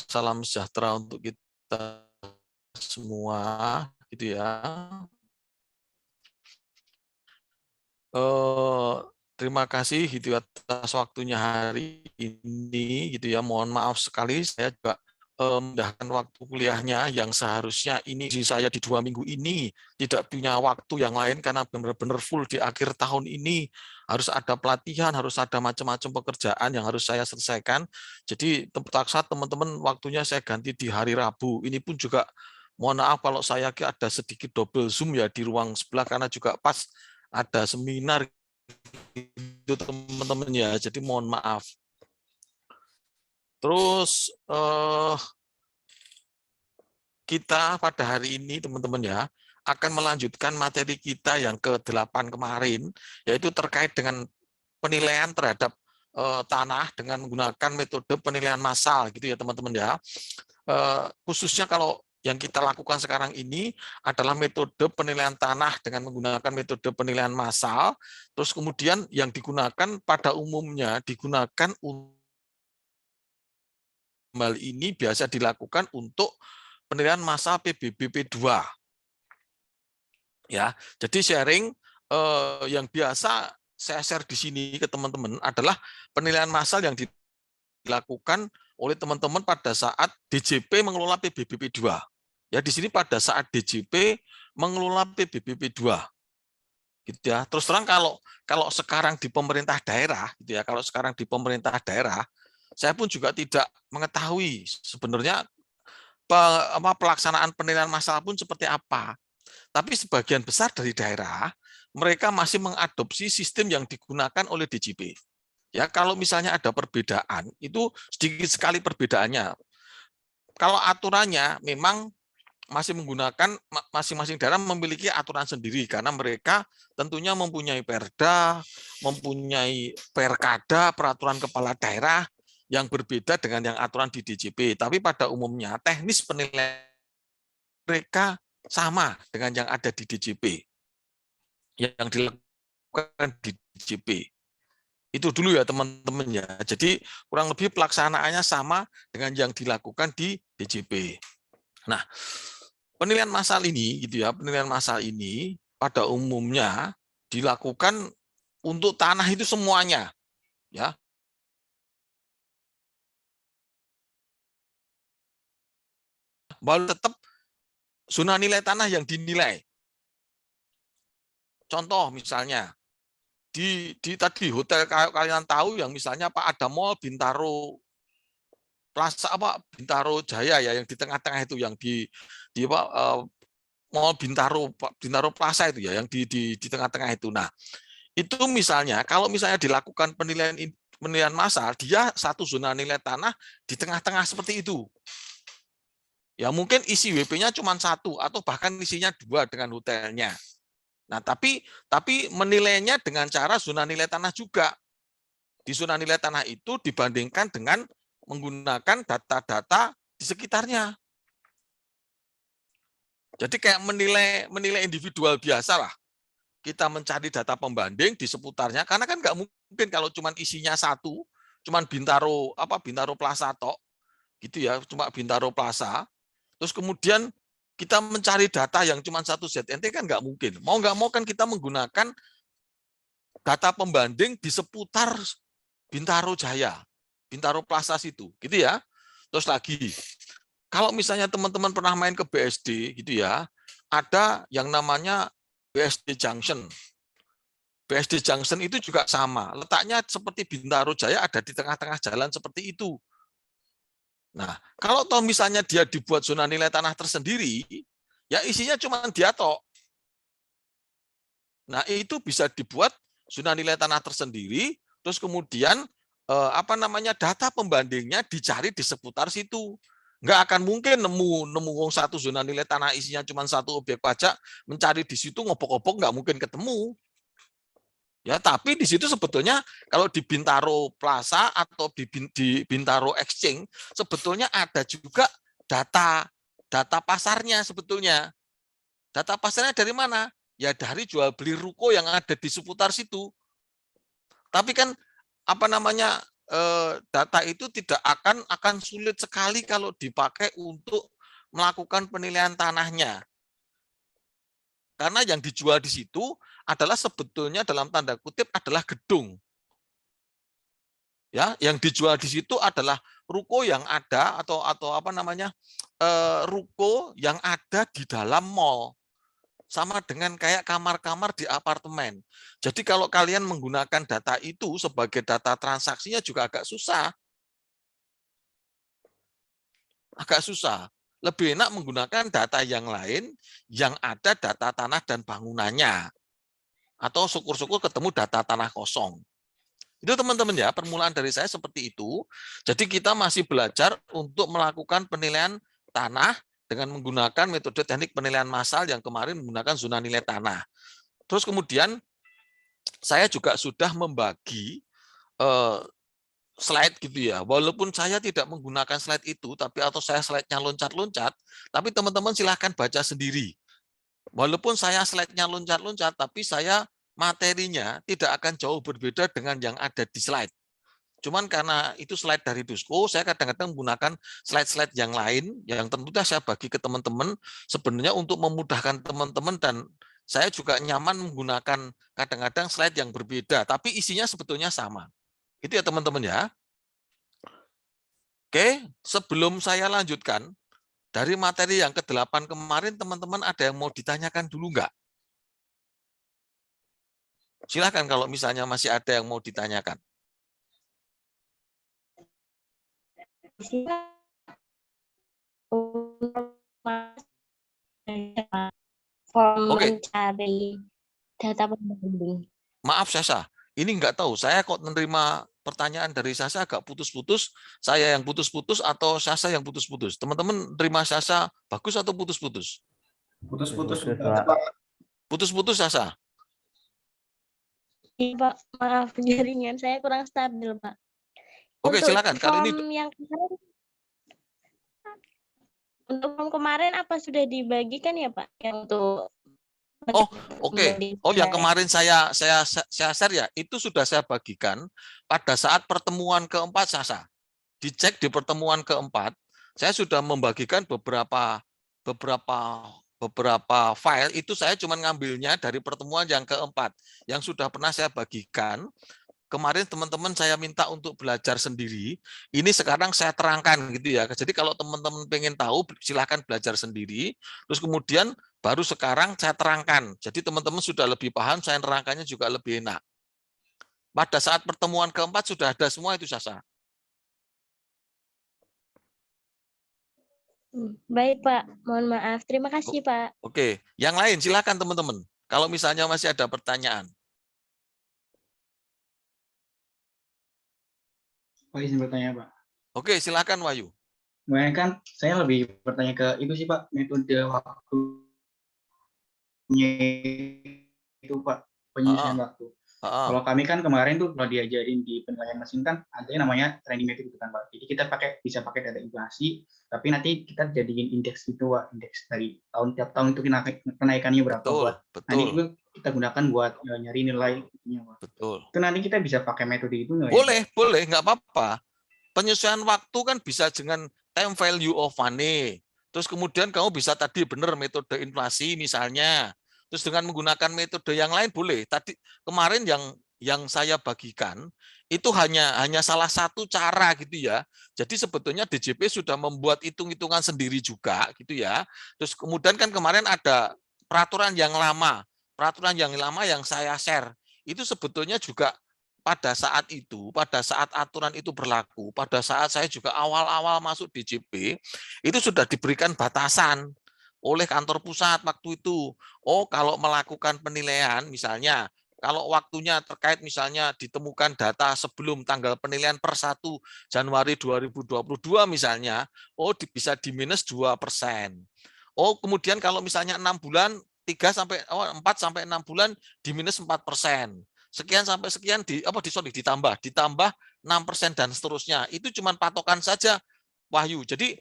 salam sejahtera untuk kita semua, gitu ya. Terima kasih gitu atas waktunya hari ini, gitu ya. Mohon maaf sekali, saya juga mendahkan waktu kuliahnya yang seharusnya ini saya di 2 minggu ini tidak punya waktu yang lain karena benar-benar full di akhir tahun ini harus ada pelatihan, harus ada macam-macam pekerjaan yang harus saya selesaikan. Jadi terpaksa teman-teman waktunya saya ganti di hari Rabu. Ini pun juga mohon maaf kalau saya ada sedikit double zoom ya di ruang sebelah karena juga pas ada seminar itu teman-teman ya. Jadi mohon maaf. Terus kita pada hari ini teman-teman ya akan melanjutkan materi kita yang ke-8 kemarin, yaitu terkait dengan penilaian terhadap tanah dengan menggunakan metode penilaian massal gitu ya teman-teman ya. Khususnya kalau yang kita lakukan sekarang ini adalah metode penilaian tanah dengan menggunakan metode penilaian massal, terus kemudian yang digunakan pada umumnya digunakan hal ini biasa dilakukan untuk penilaian massal PBB P2. Ya, jadi sharing yang biasa saya share di sini ke teman-teman adalah penilaian massal yang dilakukan oleh teman-teman pada saat DJP mengelola PBB P2. Ya, di sini pada saat DJP mengelola PBB P2. Gitu ya. Terus terang kalau sekarang di pemerintah daerah gitu ya, kalau sekarang di pemerintah daerah, saya pun juga tidak mengetahui sebenarnya pelaksanaan penilaian masalah pun seperti apa. Tapi sebagian besar dari daerah, mereka masih mengadopsi sistem yang digunakan oleh DJP. Ya, kalau misalnya ada perbedaan, itu sedikit sekali perbedaannya. Kalau aturannya memang masih menggunakan masing-masing daerah memiliki aturan sendiri karena mereka tentunya mempunyai perda, mempunyai perkada, peraturan kepala daerah yang berbeda dengan yang aturan di DJP. Tapi pada umumnya teknis penilaian mereka sama dengan yang ada di DJP, yang dilakukan di DJP. Itu dulu ya teman-teman ya. Jadi kurang lebih pelaksanaannya sama dengan yang dilakukan di DJP. Nah, penilaian massal ini gitu ya, penilaian massal ini pada umumnya dilakukan untuk tanah itu semuanya ya. Baru tetap zona nilai tanah yang dinilai. Contoh misalnya di tadi hotel kalian tahu yang misalnya Pak ada mall Bintaro Plaza apa Bintaro Jaya ya yang di tengah-tengah itu yang di apa mall Bintaro Plaza itu ya yang di tengah-tengah itu. Nah, itu misalnya kalau misalnya dilakukan penilaian massal, dia satu zona nilai tanah di tengah-tengah seperti itu. Ya mungkin isi WP-nya cuma satu atau bahkan isinya dua dengan hotelnya. Nah, tapi menilainya dengan cara zona nilai tanah juga. Di zona nilai tanah itu dibandingkan dengan menggunakan data-data di sekitarnya. Jadi kayak menilai individual biasa lah. Kita mencari data pembanding di seputarnya karena kan nggak mungkin kalau cuma isinya satu, cuma Bintaro Plaza tok gitu ya, cuma Bintaro Plaza. Terus kemudian kita mencari data yang cuma satu ZNT kan nggak mungkin. Mau nggak mau kan kita menggunakan data pembanding di seputar Bintaro Jaya, Bintaro Plaza situ, gitu ya. Terus lagi, kalau misalnya teman-teman pernah main ke BSD gitu ya, ada yang namanya BSD Junction. BSD Junction itu juga sama, letaknya seperti Bintaro Jaya ada di tengah-tengah jalan seperti itu. Nah, kalau toh misalnya dia dibuat zona nilai tanah tersendiri, ya isinya cuma dia toh. Nah, itu bisa dibuat zona nilai tanah tersendiri, terus kemudian data pembandingnya dicari di seputar situ. Nggak akan mungkin nemu satu zona nilai tanah isinya cuma satu objek pajak, mencari di situ ngopok-ngopok nggak mungkin ketemu. Ya, tapi di situ sebetulnya kalau di Bintaro Plaza atau di Bintaro Exchange sebetulnya ada juga data pasarnya sebetulnya. Data pasarnya dari mana? Ya dari jual beli ruko yang ada di seputar situ. Tapi kan data itu tidak akan sulit sekali kalau dipakai untuk melakukan penilaian tanahnya. Karena yang dijual di situ adalah sebetulnya dalam tanda kutip adalah gedung. Ya, yang dijual di situ adalah ruko yang ada atau apa namanya? Ruko yang ada di dalam mall. Sama dengan kayak kamar-kamar di apartemen. Jadi kalau kalian menggunakan data itu sebagai data transaksinya juga agak susah. Agak susah. Lebih enak menggunakan data yang lain yang ada data tanah dan bangunannya. Atau syukur-syukur ketemu data tanah kosong. Itu teman-teman ya, permulaan dari saya seperti itu. Jadi kita masih belajar untuk melakukan penilaian tanah dengan menggunakan metode teknik penilaian massal yang kemarin menggunakan zona nilai tanah. Terus kemudian saya juga sudah membagi slide gitu ya. Walaupun saya tidak menggunakan slide itu, tapi atau saya slide-nya loncat-loncat, tapi teman-teman silahkan baca sendiri. Walaupun saya slide-nya loncat-loncat, tapi saya materinya tidak akan jauh berbeda dengan yang ada di slide. Cuman karena itu slide dari Dusko, saya kadang-kadang menggunakan slide-slide yang lain, yang tentunya saya bagi ke teman-teman, sebenarnya untuk memudahkan teman-teman dan saya juga nyaman menggunakan kadang-kadang slide yang berbeda, tapi isinya sebetulnya sama. Itu ya teman-teman ya. Oke, sebelum saya lanjutkan, dari materi yang ke-8 kemarin, teman-teman ada yang mau ditanyakan dulu nggak? Silahkan kalau misalnya masih ada yang mau ditanyakan. Oke. Mencari data pembanding. Maaf Sasa, ini nggak tahu. Saya kok menerima pertanyaan dari Sasa agak putus-putus. Saya yang putus-putus atau Sasa yang putus-putus? Teman-teman terima Sasa bagus atau putus-putus? Putus-putus. Putus-putus Sasa. Iya Pak, maaf jaringan saya kurang stabil Pak. Oke, Untuk silakan. Kali ini untuk form kemarin apa sudah dibagikan ya Pak? Yang untuk oke. Yang kemarin saya share ya, itu sudah saya bagikan pada saat pertemuan keempat Sasa. Dicek di pertemuan keempat, saya sudah membagikan beberapa file itu saya cuma ngambilnya dari pertemuan yang keempat yang sudah pernah saya bagikan. Kemarin teman-teman saya minta untuk belajar sendiri, ini sekarang saya terangkan gitu ya. Jadi kalau teman-teman pengen tahu silahkan belajar sendiri, terus kemudian baru sekarang saya terangkan. Jadi teman-teman sudah lebih paham, saya terangkannya juga lebih enak. Pada saat pertemuan keempat sudah ada semua itu Sasa. Baik Pak, mohon maaf. Terima kasih Pak. Oke, yang lain silakan teman-teman. Kalau misalnya masih ada pertanyaan. Pak izin bertanya Pak. Oke, silakan Wahyu. Kemudian kan saya lebih bertanya ke itu sih Pak, metode waktunya itu Pak, penyusunan waktu. Kalau kami kan kemarin tuh kalau diajarin di penilaian mesin kan ada yang namanya trending metric itu kan Pak. Jadi kita bisa pakai data inflasi, tapi nanti kita jadiin indeks itu Pak, indeks dari tiap tahun itu kenaikannya berapa buat. Nah ini juga kita gunakan buat nyari nilai itunya Pak. Betul. Itu nanti kita bisa pakai metode itu nggak? Boleh, nggak apa-apa. Penyesuaian waktu kan bisa dengan time value of money. Terus kemudian kamu bisa tadi benar metode inflasi misalnya. Terus dengan menggunakan metode yang lain boleh. Tadi kemarin yang saya bagikan itu hanya salah satu cara gitu ya. Jadi sebetulnya DJP sudah membuat hitung-hitungan sendiri juga gitu ya. Terus kemudian kan kemarin ada peraturan yang lama. Peraturan yang lama yang saya share itu sebetulnya juga pada saat itu, pada saat aturan itu berlaku, pada saat saya juga awal-awal masuk DJP, itu sudah diberikan batasan oleh kantor pusat waktu itu. Oh, kalau melakukan penilaian, misalnya, kalau waktunya terkait misalnya ditemukan data sebelum tanggal penilaian per 1 Januari 2022 misalnya, oh bisa di minus 2%. Oh, kemudian kalau misalnya 6 bulan, 4 sampai 6 bulan di minus 4%. Sekian sampai sekian ditambah 6% dan seterusnya. Itu cuma patokan saja Wahyu. Jadi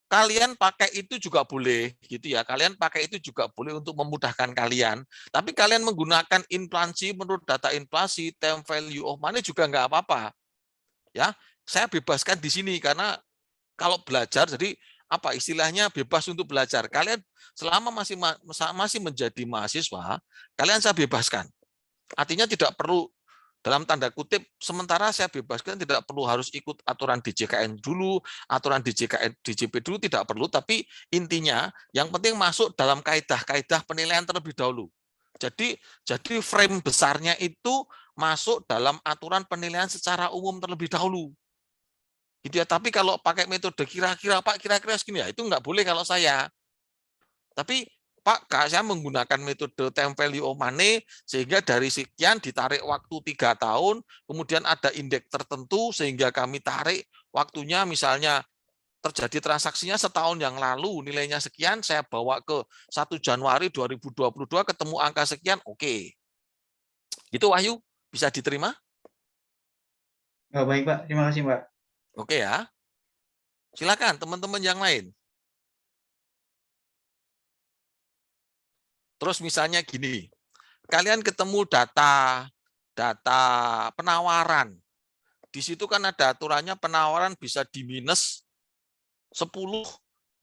kalian pakai itu juga boleh gitu ya. Kalian pakai itu juga boleh untuk memudahkan kalian. Tapi kalian menggunakan inflasi menurut data inflasi, time value of money juga nggak apa-apa. Ya, saya bebaskan di sini karena kalau belajar, jadi apa istilahnya bebas untuk belajar. Kalian selama masih menjadi mahasiswa, kalian saya bebaskan. Artinya tidak perlu dalam tanda kutip sementara saya bebaskan, tidak perlu harus ikut aturan DJKN dulu, aturan DJKN DJP dulu tidak perlu, tapi intinya yang penting masuk dalam kaidah-kaidah penilaian terlebih dahulu. Jadi frame besarnya itu masuk dalam aturan penilaian secara umum terlebih dahulu. Gitu ya, tapi kalau pakai metode kira-kira Pak, kira-kira segini ya, itu nggak boleh kalau saya. Tapi Pak, saya menggunakan metode time value of money sehingga dari sekian ditarik waktu 3 tahun, kemudian ada indeks tertentu sehingga kami tarik waktunya misalnya terjadi transaksinya setahun yang lalu nilainya sekian, saya bawa ke 1 Januari 2022 ketemu angka sekian, oke. Itu Wahyu, bisa diterima? Oh, baik Pak, terima kasih Pak. Oke ya. Silakan teman-teman yang lain. Terus misalnya gini, kalian ketemu data penawaran. Di situ kan ada aturannya penawaran bisa di minus 10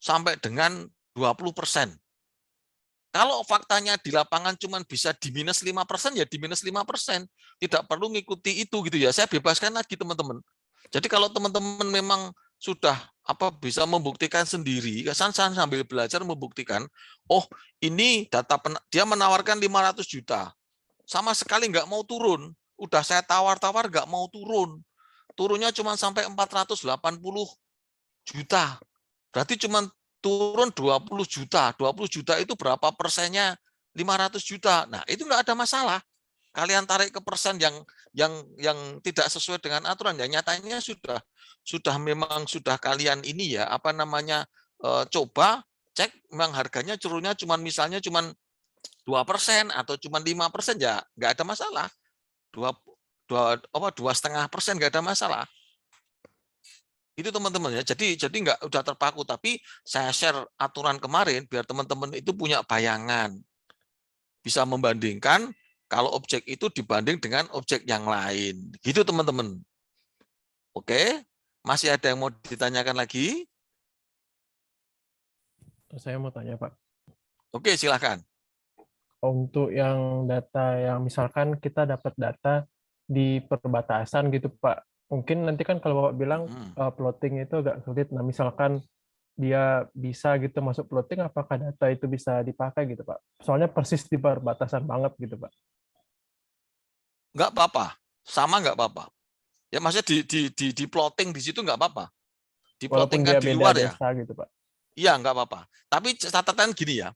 sampai dengan 20%. Kalau faktanya di lapangan cuma bisa di minus 5%, ya di minus 5%. Tidak perlu ngikuti itu gitu ya. Saya bebaskan lagi teman-teman. Jadi kalau teman-teman memang sudah bisa membuktikan sendiri, saya sambil belajar membuktikan, oh ini data dia menawarkan 500 juta, sama sekali nggak mau turun, udah saya tawar-tawar nggak mau turun, turunnya cuma sampai 480 juta, berarti cuma turun 20 juta, 20 juta itu berapa persennya? 500 juta. Nah, itu nggak ada masalah. Kalian tarik ke persen yang tidak sesuai dengan aturan, ya nyatanya sudah memang sudah kalian ini ya coba cek memang harganya turunnya misalnya cuma 2% atau cuma 5%, ya nggak ada masalah. 2,5% nggak ada masalah. Itu teman-teman ya. Jadi nggak udah terpaku, tapi saya share aturan kemarin biar teman-teman itu punya bayangan. Bisa membandingkan kalau objek itu dibanding dengan objek yang lain. Gitu teman-teman. Oke, masih ada yang mau ditanyakan lagi? Saya mau tanya, Pak. Oke, silakan. Untuk yang data yang misalkan kita dapat data di perbatasan gitu, Pak. Mungkin nanti kan kalau Bapak bilang plotting itu agak sulit. Nah, misalkan dia bisa gitu masuk plotting, apakah data itu bisa dipakai gitu, Pak? Soalnya persis di perbatasan banget gitu, Pak. Nggak apa-apa, sama nggak apa-apa. Ya maksudnya di plotting di situ nggak apa-apa. Di plotting kan di luar ya. Gitu, Pak. Iya, nggak apa-apa. Tapi catatan gini ya,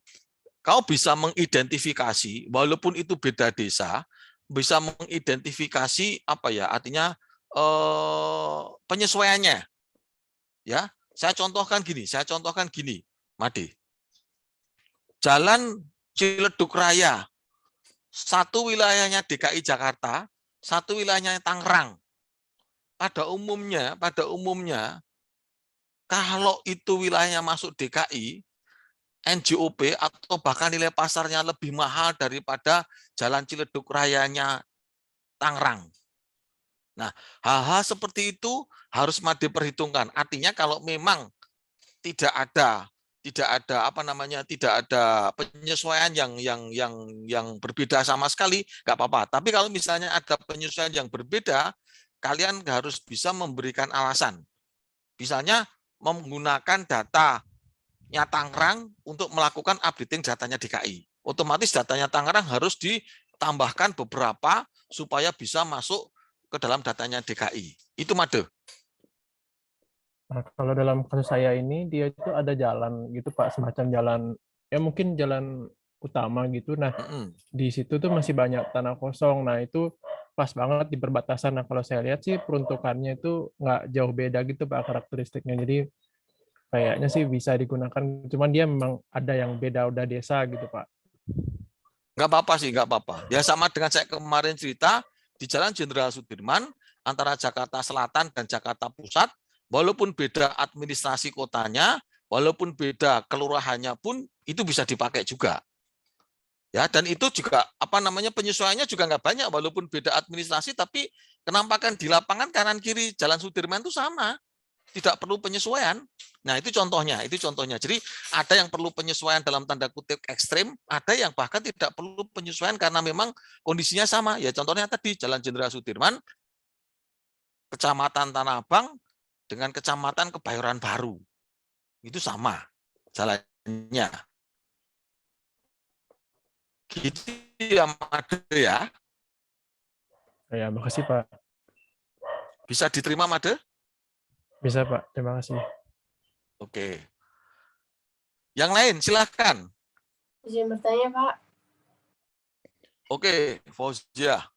kau bisa mengidentifikasi, walaupun itu beda desa, bisa mengidentifikasi artinya penyesuaiannya. Ya, saya contohkan gini, Made. Jalan Ciledug Raya, satu wilayahnya DKI Jakarta, satu wilayahnya Tangerang. Pada umumnya, kalau itu wilayahnya masuk DKI, NJOP atau bahkan nilai pasarnya lebih mahal daripada Jalan Ciledug Rayanya Tangerang. Nah, hal-hal seperti itu harus Made perhitungkan. Artinya kalau memang tidak ada penyesuaian yang berbeda sama sekali, nggak apa-apa. Tapi kalau misalnya ada penyesuaian yang berbeda, kalian harus bisa memberikan alasan. Misalnya menggunakan datanya Tangerang untuk melakukan updating datanya DKI. Otomatis datanya Tangerang harus ditambahkan beberapa supaya bisa masuk ke dalam datanya DKI. Itu Made. Nah, kalau dalam kasus saya ini, dia itu ada jalan gitu, Pak, semacam jalan, ya mungkin jalan utama gitu. Nah, di situ tuh masih banyak tanah kosong. Nah, itu pas banget di perbatasan. Nah, kalau saya lihat sih peruntukannya itu nggak jauh beda gitu, Pak, karakteristiknya. Jadi, kayaknya sih bisa digunakan. Cuman dia memang ada yang beda, udah desa gitu, Pak. Nggak apa-apa sih, nggak apa-apa. Ya sama dengan saya kemarin cerita, di Jalan Jenderal Sudirman, antara Jakarta Selatan dan Jakarta Pusat, walaupun beda administrasi kotanya, walaupun beda kelurahannya pun, itu bisa dipakai juga. Ya, dan itu juga penyesuaiannya juga nggak banyak, walaupun beda administrasi, tapi Kenampakan di lapangan kanan kiri Jalan Sudirman itu sama, tidak perlu penyesuaian. Nah, itu contohnya, Jadi ada yang perlu penyesuaian dalam tanda kutip ekstrim, ada yang bahkan tidak perlu penyesuaian karena memang kondisinya sama. Ya contohnya tadi Jalan Jenderal Sudirman, Kecamatan Tanah Abang dengan Kecamatan Kebayoran Baru. Itu sama jalannya. Gitu ya, Made ya. Ya, makasih Pak. Bisa diterima, Made? Bisa Pak, terima kasih. Oke. Yang lain, silahkan. Izin bertanya, Pak. Oke, Fauzia.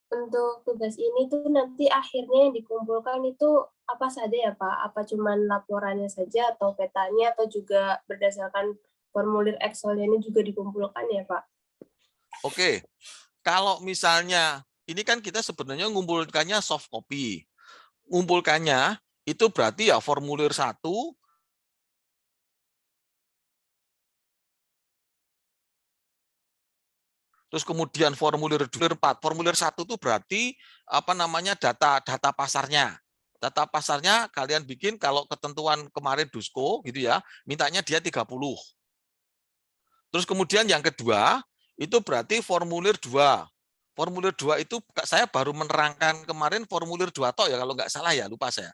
Untuk tugas ini tuh nanti akhirnya yang dikumpulkan itu apa saja ya, Pak? Apa cuman laporannya saja atau petanya atau juga berdasarkan formulir Excel ini juga dikumpulkan ya, Pak? Oke. Kalau misalnya ini kan kita sebenarnya ngumpulkannya soft copy. Ngumpulkannya itu berarti ya formulir 1 terus kemudian formulir 4. Formulir 1 itu berarti apa namanya data pasarnya. Data pasarnya kalian bikin kalau ketentuan kemarin Dusko gitu ya, mintanya dia 30. Terus kemudian yang kedua itu berarti formulir 2. Formulir 2 itu saya baru menerangkan kemarin formulir 2 tok ya kalau nggak salah ya, lupa saya.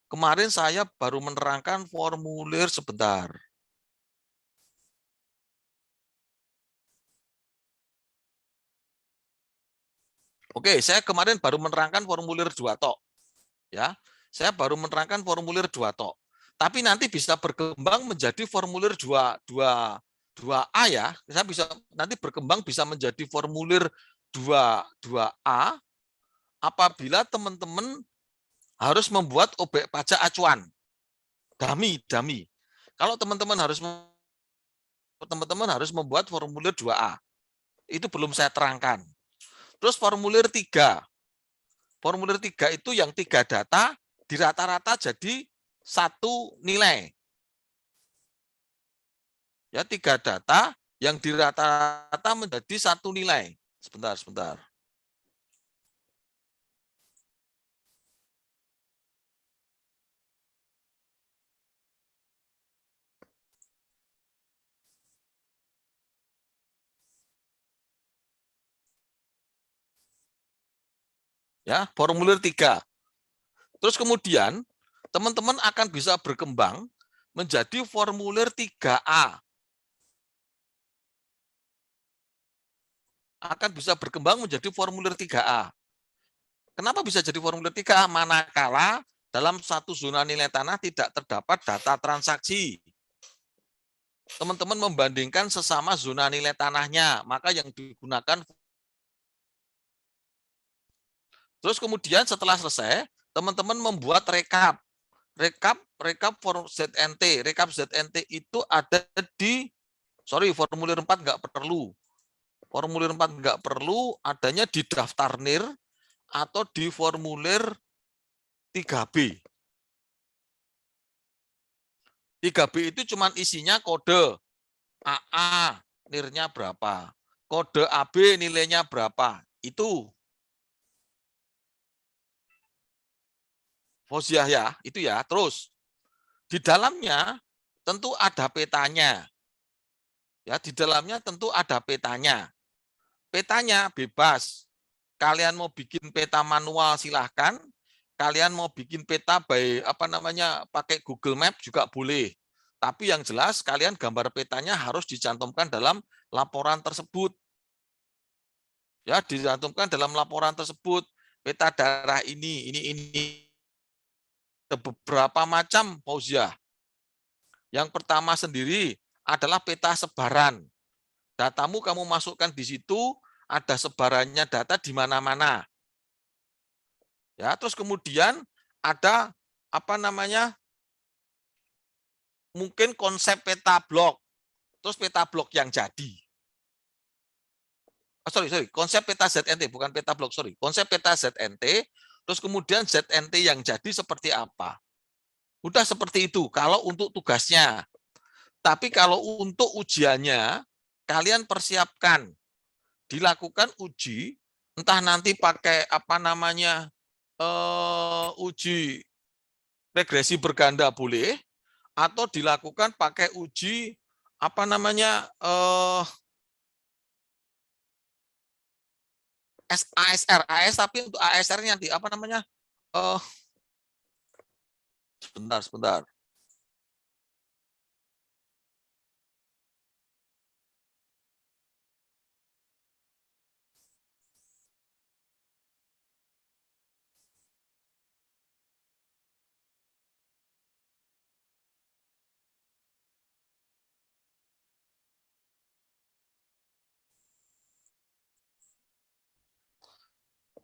Kemarin saya baru menerangkan formulir sebentar. Oke, saya kemarin baru menerangkan formulir 2 tok. Ya. Saya baru menerangkan formulir 2 tok. Tapi nanti bisa berkembang menjadi formulir 2A ya. Saya bisa nanti berkembang bisa menjadi formulir 2A apabila teman-teman harus membuat objek pajak acuan. Dami. Kalau teman-teman harus membuat formulir 2A. Itu belum saya terangkan. Terus formulir 3. Formulir 3 itu yang 3 data dirata-rata jadi 1 nilai. Ya, 3 data yang dirata-rata menjadi 1 nilai. Sebentar. Ya, formulir 3. Terus kemudian teman-teman akan bisa berkembang menjadi formulir 3A. Akan bisa berkembang menjadi formulir 3A. Kenapa bisa jadi formulir 3A? Manakala dalam satu zona nilai tanah tidak terdapat data transaksi. Teman-teman membandingkan sesama zona nilai tanahnya, maka yang digunakan. Terus kemudian setelah selesai, teman-teman membuat rekap for ZNT. Rekap ZNT itu ada di, formulir 4 nggak perlu. Formulir 4 nggak perlu, adanya di daftar NIR atau di formulir 3B. 3B itu cuma isinya kode AA, NIR-nya berapa. Kode AB nilainya berapa. Itu. Fauziah ya, itu ya. Terus di dalamnya tentu ada petanya. Ya, di dalamnya tentu ada petanya. Petanya bebas. Kalian mau bikin peta manual silahkan. Kalian mau bikin peta pakai Google Map juga boleh. Tapi yang jelas kalian gambar petanya harus dicantumkan dalam laporan tersebut. Ya, dicantumkan dalam laporan tersebut. Peta daerah ini. Beberapa macam, Fauziah. Yang pertama sendiri adalah peta sebaran. Datamu kamu masukkan di situ, ada sebarannya data di mana-mana. Ya, terus kemudian ada mungkin konsep peta blok. Terus peta blok yang jadi. Konsep peta ZNT, bukan peta blok, Konsep peta ZNT, terus kemudian ZNT yang jadi seperti apa. Udah seperti itu kalau untuk tugasnya. Tapi kalau untuk ujiannya, kalian persiapkan. Dilakukan uji, entah nanti pakai uji regresi berganda boleh, atau dilakukan pakai uji apa namanya ASR, tapi untuk ASR-nya nanti apa namanya? Sebentar.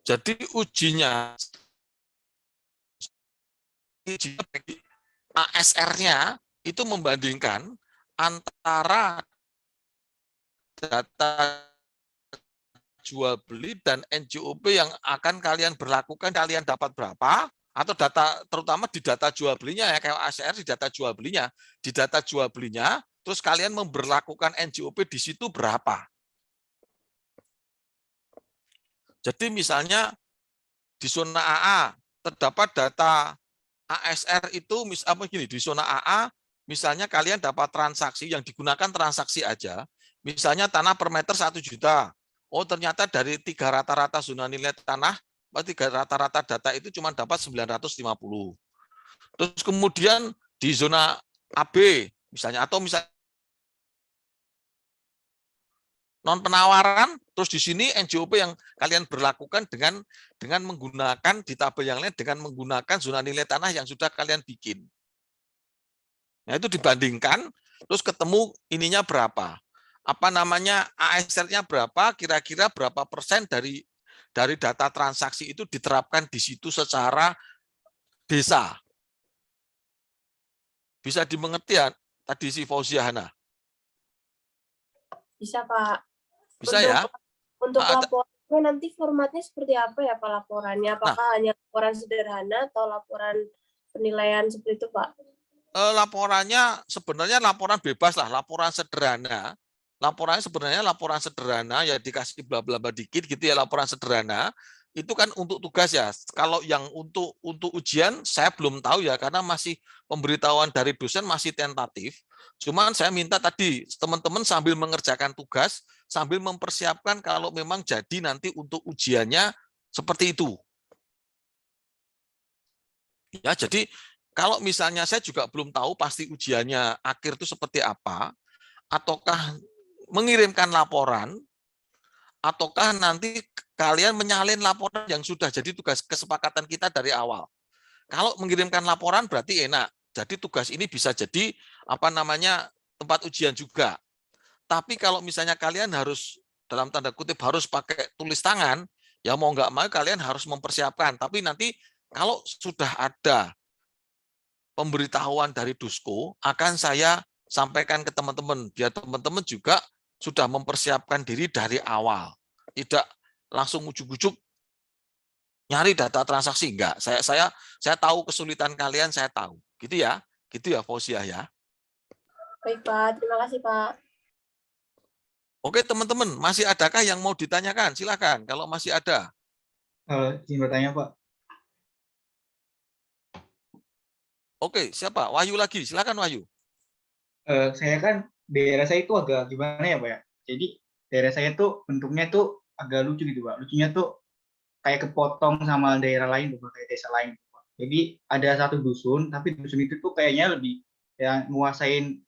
Jadi ujinya ASR-nya itu membandingkan antara data jual beli dan NJOP yang akan kalian berlakukan, kalian dapat berapa, atau data terutama di data jual belinya ya, kayak ASR di data jual belinya, terus kalian memberlakukan NJOP di situ berapa. Jadi misalnya di zona AA terdapat data ASR itu di zona AA misalnya kalian dapat transaksi yang digunakan transaksi aja, misalnya tanah per meter 1 juta. Oh, ternyata dari 3 rata-rata zona nilai tanah, 3 rata-rata data itu cuma dapat 950. Terus kemudian di zona AB misalnya, atau misalnya non penawaran, terus di sini NJOP yang kalian berlakukan dengan menggunakan di tabel yang lain dengan menggunakan zona nilai tanah yang sudah kalian bikin. Nah, itu dibandingkan, terus ketemu ininya berapa. Apa namanya, ASR-nya berapa, kira-kira berapa persen dari data transaksi itu diterapkan di situ secara desa. Bisa dimengerti ya tadi si Fauzia Hana? Bisa, Pak. Bisa ya? Untuk laporannya nanti formatnya seperti apa ya Pak laporannya? Apakah hanya laporan sederhana atau laporan penilaian seperti itu Pak? Laporannya sebenarnya laporan bebas lah, laporan sederhana. Laporannya sebenarnya laporan sederhana, ya dikasih bla bla bla dikit gitu ya, laporan sederhana. Itu kan untuk tugas ya. Kalau yang untuk ujian saya belum tahu ya, karena masih pemberitahuan dari dosen masih tentatif. Cuman saya minta tadi teman-teman sambil mengerjakan tugas, sambil mempersiapkan kalau memang jadi nanti untuk ujiannya seperti itu. Ya, jadi kalau misalnya saya juga belum tahu pasti ujiannya akhir itu seperti apa, ataukah mengirimkan laporan, ataukah nanti kalian menyalin laporan yang sudah jadi tugas kesepakatan kita dari awal. Kalau mengirimkan laporan berarti enak. Jadi tugas ini bisa jadi apa namanya tempat ujian juga. Tapi kalau misalnya kalian harus dalam tanda kutip harus pakai tulis tangan, ya mau nggak mau kalian harus mempersiapkan. Tapi nanti kalau sudah ada pemberitahuan dari Dusko akan saya sampaikan ke teman-teman, biar teman-teman juga sudah mempersiapkan diri dari awal. Tidak langsung ujuk-ujuk nyari data transaksi, enggak. Saya tahu kesulitan kalian, saya tahu. Gitu ya Fauzia ya. Baik Pak, terima kasih Pak. Oke teman-teman, masih adakah yang mau ditanyakan? Silakan kalau masih ada. Izin bertanya Pak. Oke, siapa? Wahyu lagi, silakan Wahyu. Saya kan daerah saya itu agak gimana ya Pak ya. Jadi daerah saya tuh bentuknya tuh agak lucu gitu Pak. Lucunya tuh kayak kepotong sama daerah lain tuh, kayak desa lain. Jadi ada satu dusun, tapi dusun itu tuh kayaknya lebih yang nguasain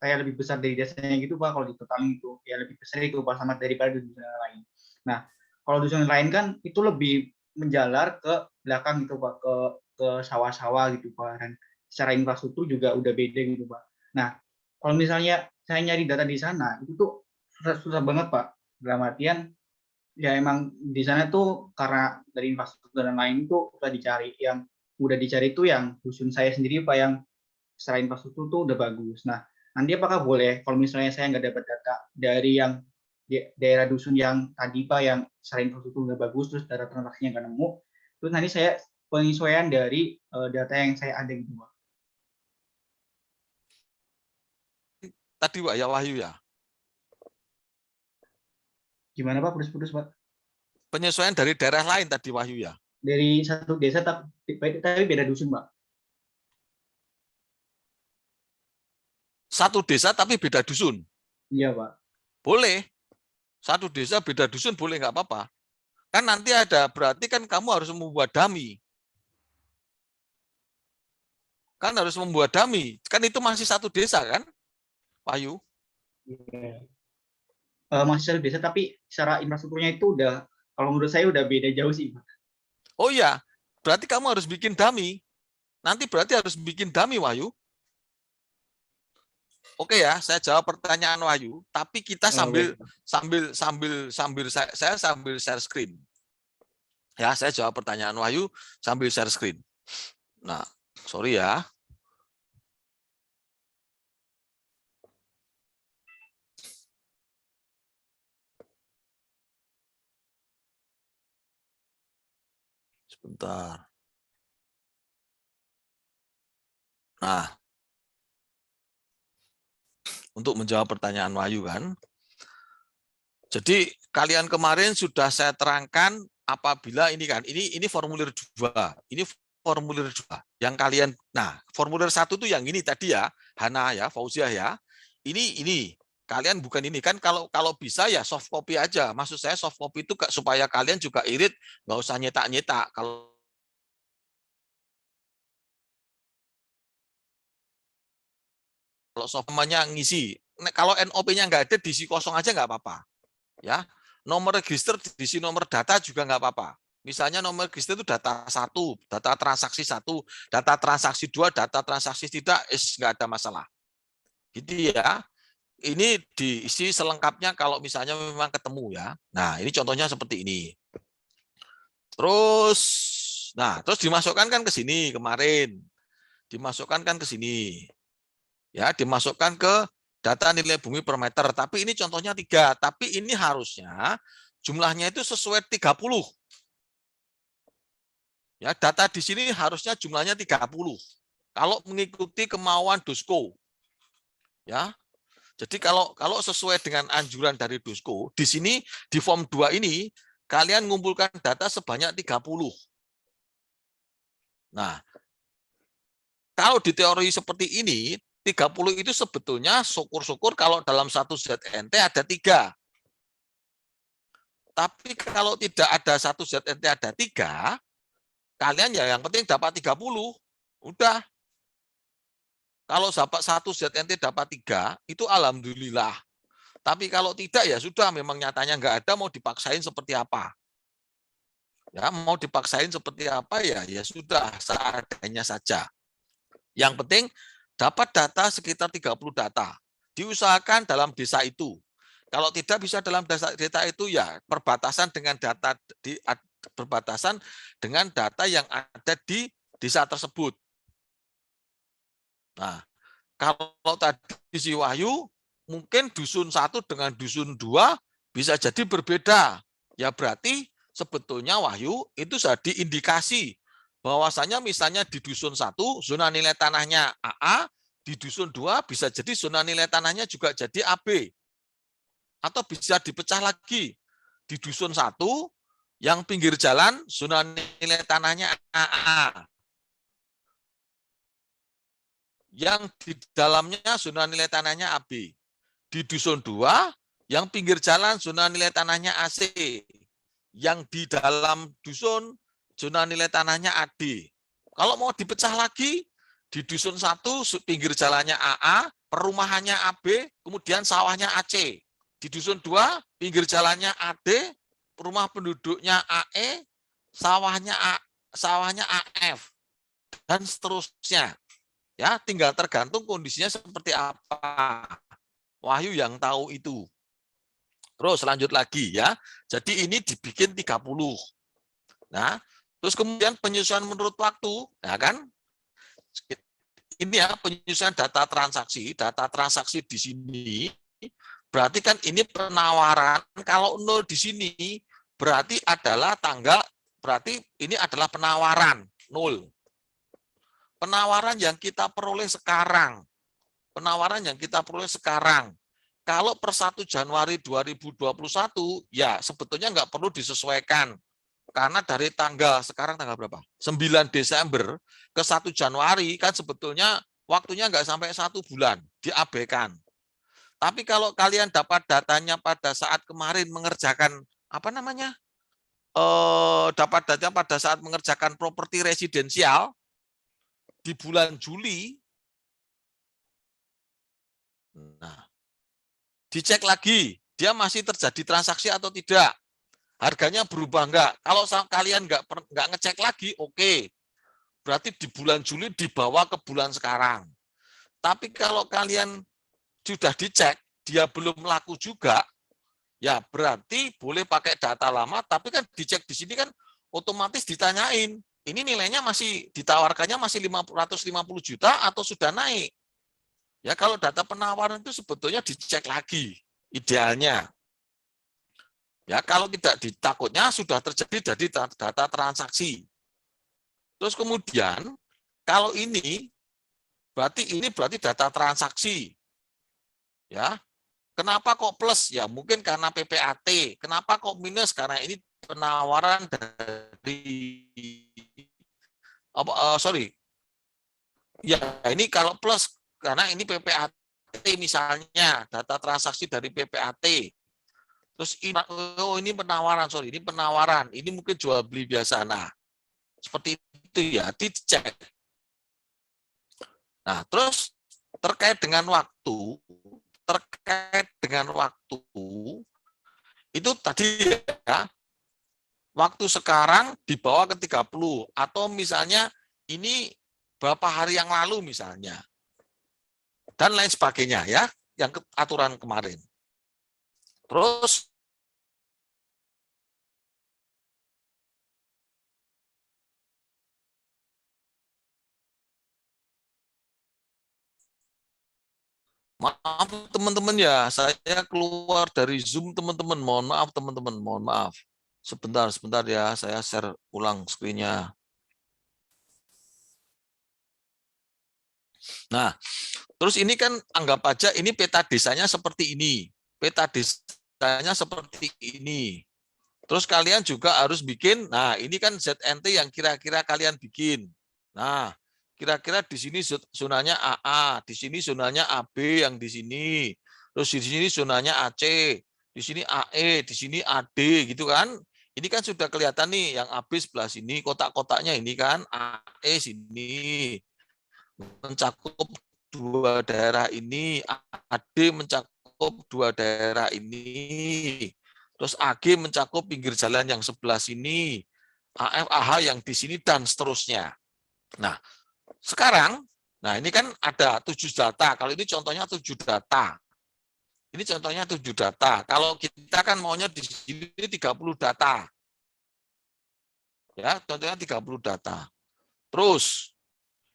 kayak lebih besar dari desanya gitu Pak. Kalau ditotalin itu ya lebih besar itu Pak sama daripada dusun lain. Nah, kalau dusun lain kan itu lebih menjalar ke belakang gitu Pak, ke sawah-sawah gitu Pak. Dan secara infrastruktur juga udah beda gitu Pak. Nah, kalau misalnya saya nyari data di sana itu tuh susah banget Pak. Dalam artian ya emang di sana tuh karena dari infrastruktur dan lain itu udah dicari itu yang dusun saya sendiri Pak, yang secara infrastruktur tuh udah bagus. Nah, nanti apakah boleh kalau misalnya saya nggak dapat data dari yang daerah dusun yang tadi Pak, yang secara infrastruktur udah bagus, terus data transaksinya nggak nemu, terus nanti saya penyesuaian dari data yang saya ada gitu Pak. Tadi Pak ya Wahyu ya. Gimana Pak? Putus-putus Pak. Penyesuaian dari daerah lain tadi Wahyu ya. Dari satu desa tapi beda dusun, Pak. Satu desa tapi beda dusun? Iya, Pak. Boleh. Satu desa beda dusun boleh, nggak apa-apa. Kan nanti ada, berarti kan kamu harus membuat dummy. Kan harus membuat dummy. Kan itu masih satu desa kan, Wahyu? Masih satu desa, tapi secara infrastrukturnya itu udah, kalau menurut saya udah beda jauh sih, Pak. Oh iya, berarti kamu harus bikin dummy. Nanti berarti harus bikin dummy, Wahyu. Oke ya, saya jawab pertanyaan Wahyu, tapi kita sambil saya sambil share screen. Ya, saya jawab pertanyaan Wahyu sambil share screen. Nah, sorry ya. Sebentar. Nah, untuk menjawab pertanyaan Wahyu kan. Jadi kalian kemarin sudah saya terangkan apabila ini kan, ini formulir 2, ini formulir 2. Yang kalian, nah formulir 1 itu yang ini tadi ya, Hana ya, Fauziah ya. Ini kalian bukan ini kan, kalau bisa ya soft copy aja. Maksud saya soft copy itu supaya kalian juga irit, nggak usah nyetak-nyetak. Kalau software-nya ngisi, kalau NOP-nya nggak ada, diisi kosong aja nggak apa-apa. Ya, nomor register diisi nomor data juga nggak apa-apa. Misalnya nomor register itu data 1, data transaksi 1, data transaksi 2, data transaksi tidak, nggak ada masalah. Gitu ya. Ini diisi selengkapnya kalau misalnya memang ketemu ya. Nah, ini contohnya seperti ini. Terus, nah, terus dimasukkan kan ke sini kemarin. Dimasukkan kan ke sini. Ya, dimasukkan ke data nilai bumi per meter. Tapi ini contohnya 3. Tapi ini harusnya jumlahnya itu sesuai 30. Ya, data di sini harusnya jumlahnya 30. Kalau mengikuti kemauan Dusko. Ya. Jadi kalau sesuai dengan anjuran dari Dusko, di sini di form 2 ini kalian mengumpulkan data sebanyak 30. Nah, kalau di teori seperti ini, 30 itu sebetulnya syukur-syukur kalau dalam satu ZNT ada 3. Tapi kalau tidak ada satu ZNT ada 3, kalian ya yang penting dapat 30. Udah. Kalau dapat satu ZNT dapat 3, itu alhamdulillah. Tapi kalau tidak ya sudah, memang nyatanya nggak ada, mau dipaksain seperti apa. Ya, mau dipaksain seperti apa ya sudah, seadanya saja. Yang penting dapat data sekitar 30 data. Diusahakan dalam desa itu. Kalau tidak bisa dalam data itu ya perbatasan dengan data yang ada di desa tersebut. Nah, kalau tadi si Wahyu mungkin dusun 1 dengan dusun 2 bisa jadi berbeda. Ya berarti sebetulnya Wahyu itu jadi indikasi bahwasanya misalnya di dusun 1 zona nilai tanahnya AA, di dusun 2 bisa jadi zona nilai tanahnya juga jadi AB. Atau bisa dipecah lagi. Di dusun 1 yang pinggir jalan zona nilai tanahnya AA. Yang di dalamnya zona nilai tanahnya AB. Di dusun 2 yang pinggir jalan zona nilai tanahnya AC. Yang di dalam dusun zona nilai tanahnya AD. Kalau mau dipecah lagi, di dusun 1 pinggir jalannya AA, perumahannya AB, kemudian sawahnya AC. Di dusun 2 pinggir jalannya AD, rumah penduduknya AE, sawahnya AF, dan seterusnya. Ya, tinggal tergantung kondisinya seperti apa. Wahyu yang tahu itu. Terus lanjut lagi ya. Jadi ini dibikin 30. Nah, terus kemudian penyesuaian menurut waktu, ya kan? Ini ya penyesuaian data transaksi. Data transaksi di sini berarti kan ini penawaran. Kalau 0 di sini berarti adalah tanggal, berarti ini adalah penawaran 0. Penawaran yang kita peroleh sekarang. Penawaran yang kita peroleh sekarang. Kalau per 1 Januari 2021, ya sebetulnya nggak perlu disesuaikan. karena dari sekarang tanggal berapa? 9 Desember ke 1 Januari kan sebetulnya waktunya nggak sampai 1 bulan, diabaikan. Tapi kalau kalian dapat datanya pada saat kemarin mengerjakan dapat data pada saat mengerjakan properti residensial di bulan Juli, nah, dicek lagi, dia masih terjadi transaksi atau tidak, harganya berubah enggak. Kalau kalian nggak ngecek lagi, oke, berarti di bulan Juli dibawa ke bulan sekarang. Tapi kalau kalian sudah dicek, dia belum laku juga, ya berarti boleh pakai data lama, tapi kan dicek di sini kan otomatis ditanyain, ini nilainya masih ditawarkannya masih 550 juta atau sudah naik. Ya kalau data penawaran itu sebetulnya dicek lagi, idealnya. Ya kalau tidak ditakutnya sudah terjadi jadi data transaksi. Terus kemudian kalau ini berarti data transaksi. Ya. Kenapa kok plus? Ya mungkin karena PPAT. Kenapa kok minus? Karena ini penawaran dari Ya, ini kalau plus karena ini PPAT misalnya, data transaksi dari PPAT. Terus ini penawaran, ini penawaran. Ini mungkin jual beli biasa. Nah, seperti itu ya, dicek. Nah, terus terkait dengan waktu itu tadi ya, waktu sekarang dibawa ke 30 atau misalnya ini berapa hari yang lalu misalnya dan lain sebagainya ya, yang aturan kemarin. Terus maaf teman-teman ya, saya keluar dari Zoom teman-teman. Mohon maaf teman-teman, mohon maaf. Sebentar ya, saya share ulang screen-nya. Nah, terus ini kan anggap aja ini peta desanya seperti ini. Peta desanya seperti ini. Terus kalian juga harus bikin, nah ini kan ZNT yang kira-kira kalian bikin. Nah, kira-kira di sini zonanya AA, di sini zonanya AB yang di sini. Terus di sini zonanya AC, di sini AE, di sini AD gitu kan. Ini kan sudah kelihatan nih yang AB sebelah sini, kotak-kotaknya ini kan AE sini. Mencakup 2 daerah ini, AD mencakup 2 daerah ini. Terus AG mencakup pinggir jalan yang sebelah sini, AF, AH yang di sini dan seterusnya. Nah, sekarang, nah ini kan ada 7 data. Kalau ini contohnya 7 data. Ini contohnya 7 data. Kalau kita kan maunya di sini 30 data. Ya, contohnya 30 data. Terus,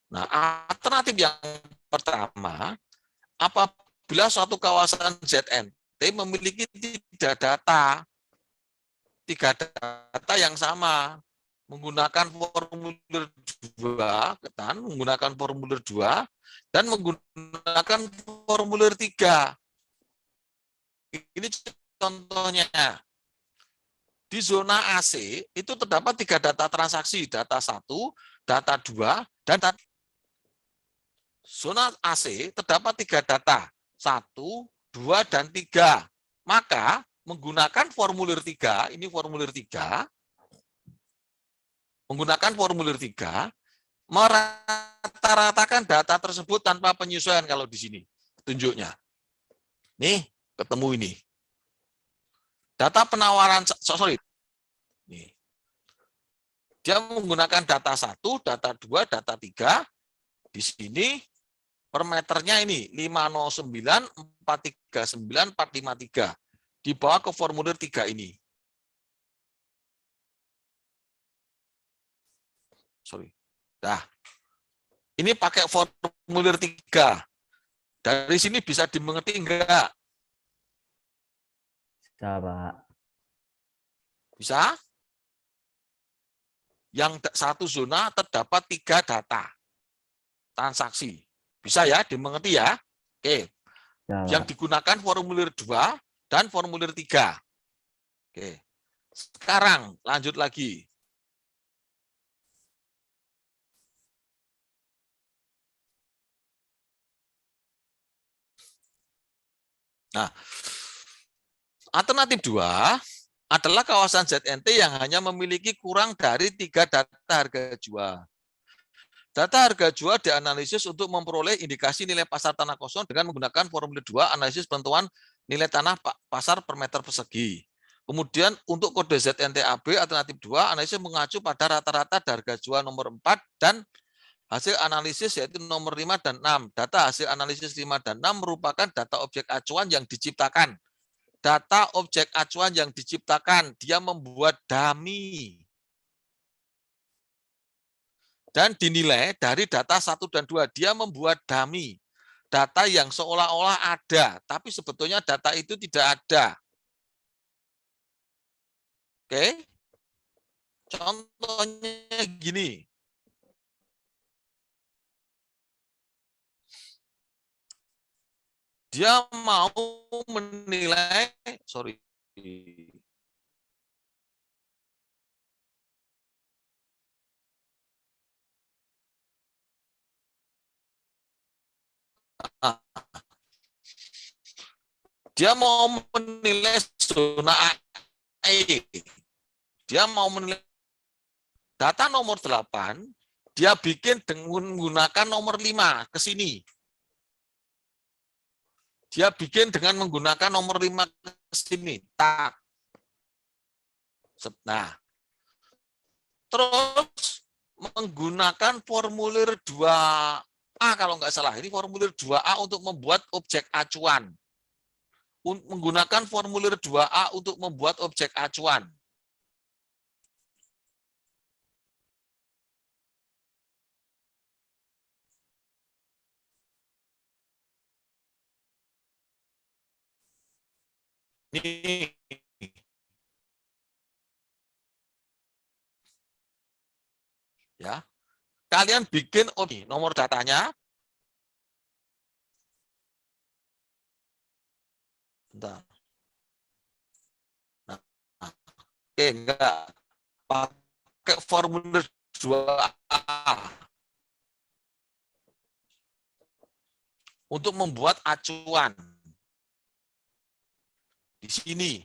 nah alternatif yang pertama, apabila suatu kawasan ZNT memiliki 3 data yang sama, menggunakan formulir 2, menggunakan formulir 2 dan menggunakan formulir 3. Ini contohnya. Di zona AC itu terdapat 3 data transaksi, data 1, data 2, dan data. Zona AC terdapat 3 data, 1, 2, dan 3. Maka menggunakan formulir 3, ini formulir 3, menggunakan formulir 3, merata-ratakan data tersebut tanpa penyesuaian kalau di sini. Tunjuknya. Nih, ketemu ini. Data penawaran, nih. Dia menggunakan data 1, data 2, data 3. Di sini per meternya ini 509, 439, 453. Dibawa ke formulir 3 ini. Nah, ini pakai formulir 3. Dari sini bisa dimengerti enggak? Bisa, Pak. Bisa? Yang satu zona terdapat 3 data transaksi. Bisa ya, dimengerti ya? Oke. Ya, yang digunakan formulir 2 dan formulir 3. Oke. Sekarang lanjut lagi. Nah, alternatif 2 adalah kawasan ZNT yang hanya memiliki kurang dari 3 data harga jual. Data harga jual dianalisis untuk memperoleh indikasi nilai pasar tanah kosong dengan menggunakan formulir 2 analisis penentuan nilai tanah pasar per meter persegi. Kemudian untuk kode ZNT-AB alternatif 2 analisis mengacu pada rata-rata harga jual nomor 4 dan hasil analisis yaitu nomor 5 dan 6. Data hasil analisis 5 dan 6 merupakan data objek acuan yang diciptakan. Data objek acuan yang diciptakan, dia membuat dummy. Dan dinilai dari data 1 dan 2, dia membuat dummy. Data yang seolah-olah ada, tapi sebetulnya data itu tidak ada. Oke? Contohnya gini. Dia mau menilai, sorry. Dia mau menilai zona E. Dia mau menilai data nomor 8, dia bikin dengan menggunakan nomor 5 ke sini. Dia bikin dengan menggunakan nomor 5 ke sini. Nah, terus menggunakan formulir 2A kalau nggak salah. Ini formulir 2A untuk membuat objek acuan. Menggunakan formulir 2A untuk membuat objek acuan. Ini ya. Kalian bikin nomor datanya. Bentar. Nah, oke, enggak pakai formulir 2A untuk membuat acuan di sini.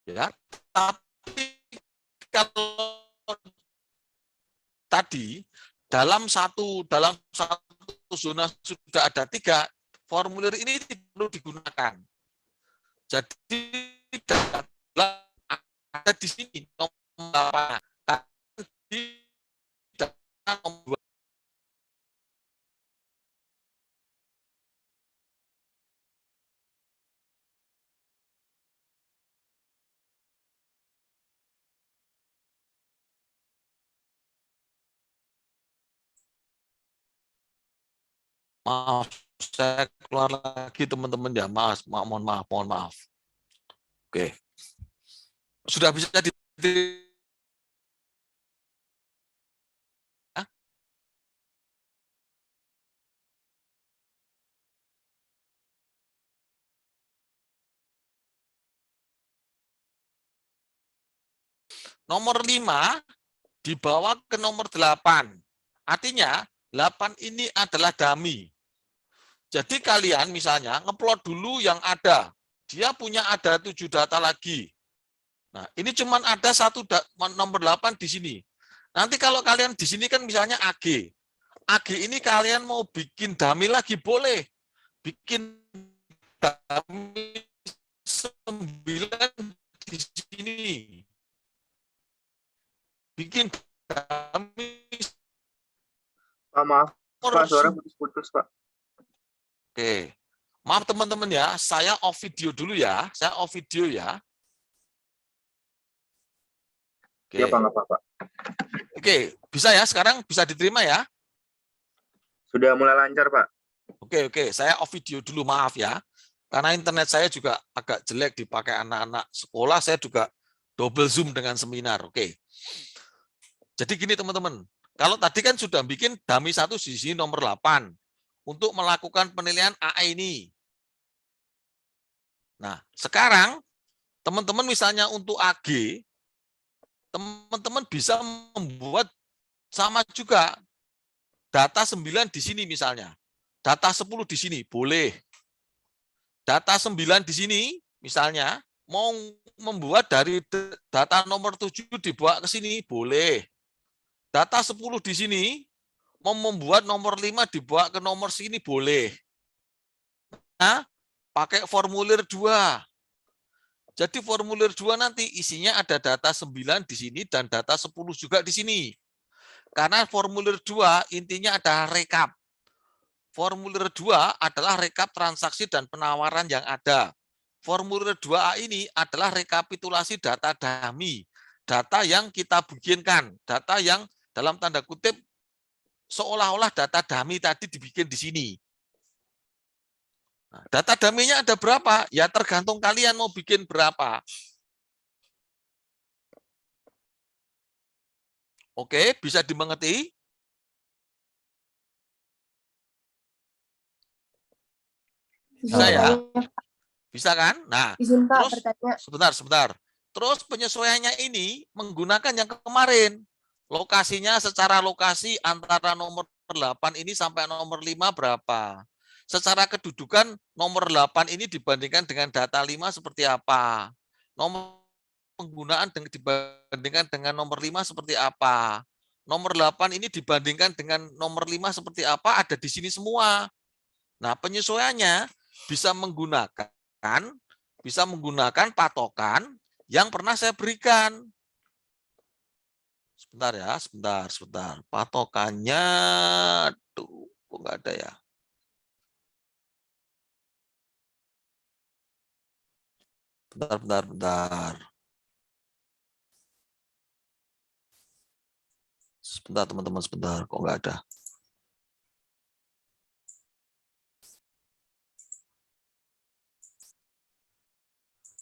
Ya, tapi kalau tadi dalam satu zona sudah ada 3, formulir ini tidak perlu digunakan. Jadi ada di sini nomor 8. Maaf, saya keluar lagi teman-teman ya, mohon maaf. Oke. Sudah bisa di nomor 5 dibawa ke nomor 8. Artinya 8 ini adalah dummy. Jadi kalian misalnya ngeplot dulu yang ada. Dia punya ada 7 data lagi. Nah, ini cuma ada nomor 8 di sini. Nanti kalau kalian di sini kan misalnya AG. AG ini kalian mau bikin dummy lagi boleh. Bikin dummy 9 di sini. Bikin dummy. Pak, maaf, Pak, suara putus-putus, Pak. Oke. Maaf teman-teman ya, saya off video dulu ya. Saya off video ya. Oke. Ya, Pak, nggak apa-apa. Oke, bisa ya sekarang? Bisa diterima ya? Sudah mulai lancar, Pak. Oke. Saya off video dulu, maaf ya. Karena internet saya juga agak jelek dipakai anak-anak sekolah, saya juga double zoom dengan seminar. Oke. Jadi gini teman-teman, kalau tadi kan sudah bikin dummy 1 di sini nomor 8 untuk melakukan penilaian AE ini. Nah, sekarang teman-teman misalnya untuk AG, teman-teman bisa membuat sama juga data 9 di sini misalnya. Data 10 di sini, boleh. data 9 di sini, misalnya, mau membuat dari data nomor 7 dibawa ke sini, boleh. Data 10 di sini, mau membuat nomor 5 dibawa ke nomor sini, boleh. Nah, pakai formulir 2. Jadi formulir 2 nanti isinya ada data 9 di sini dan data 10 juga di sini. Karena formulir 2 intinya adalah rekap. Formulir 2 adalah rekap transaksi dan penawaran yang ada. Formulir 2A ini adalah rekapitulasi data dummy. Data yang kita bikinkan. Data yang dalam tanda kutip seolah-olah data dummy tadi dibikin di sini. Nah, data dummy-nya ada berapa? Ya tergantung kalian mau bikin berapa. Oke, bisa dimengerti? Bisa ya? Bisa kan? Nah, izin Pak terus bertanya. sebentar. Terus penyesuaiannya ini menggunakan yang kemarin. Lokasinya secara lokasi antara nomor 8 ini sampai nomor 5 berapa? Secara kedudukan nomor 8 ini dibandingkan dengan data 5 seperti apa? Nomor penggunaan dibandingkan dengan nomor 5 seperti apa? Nomor 8 ini dibandingkan dengan nomor 5 seperti apa? Ada di sini semua. Nah, penyesuaiannya bisa menggunakan patokan yang pernah saya berikan. Sebentar ya, sebentar. Patokannya, tuh, kok nggak ada ya? Bentar. Sebentar teman-teman, sebentar, kok nggak ada?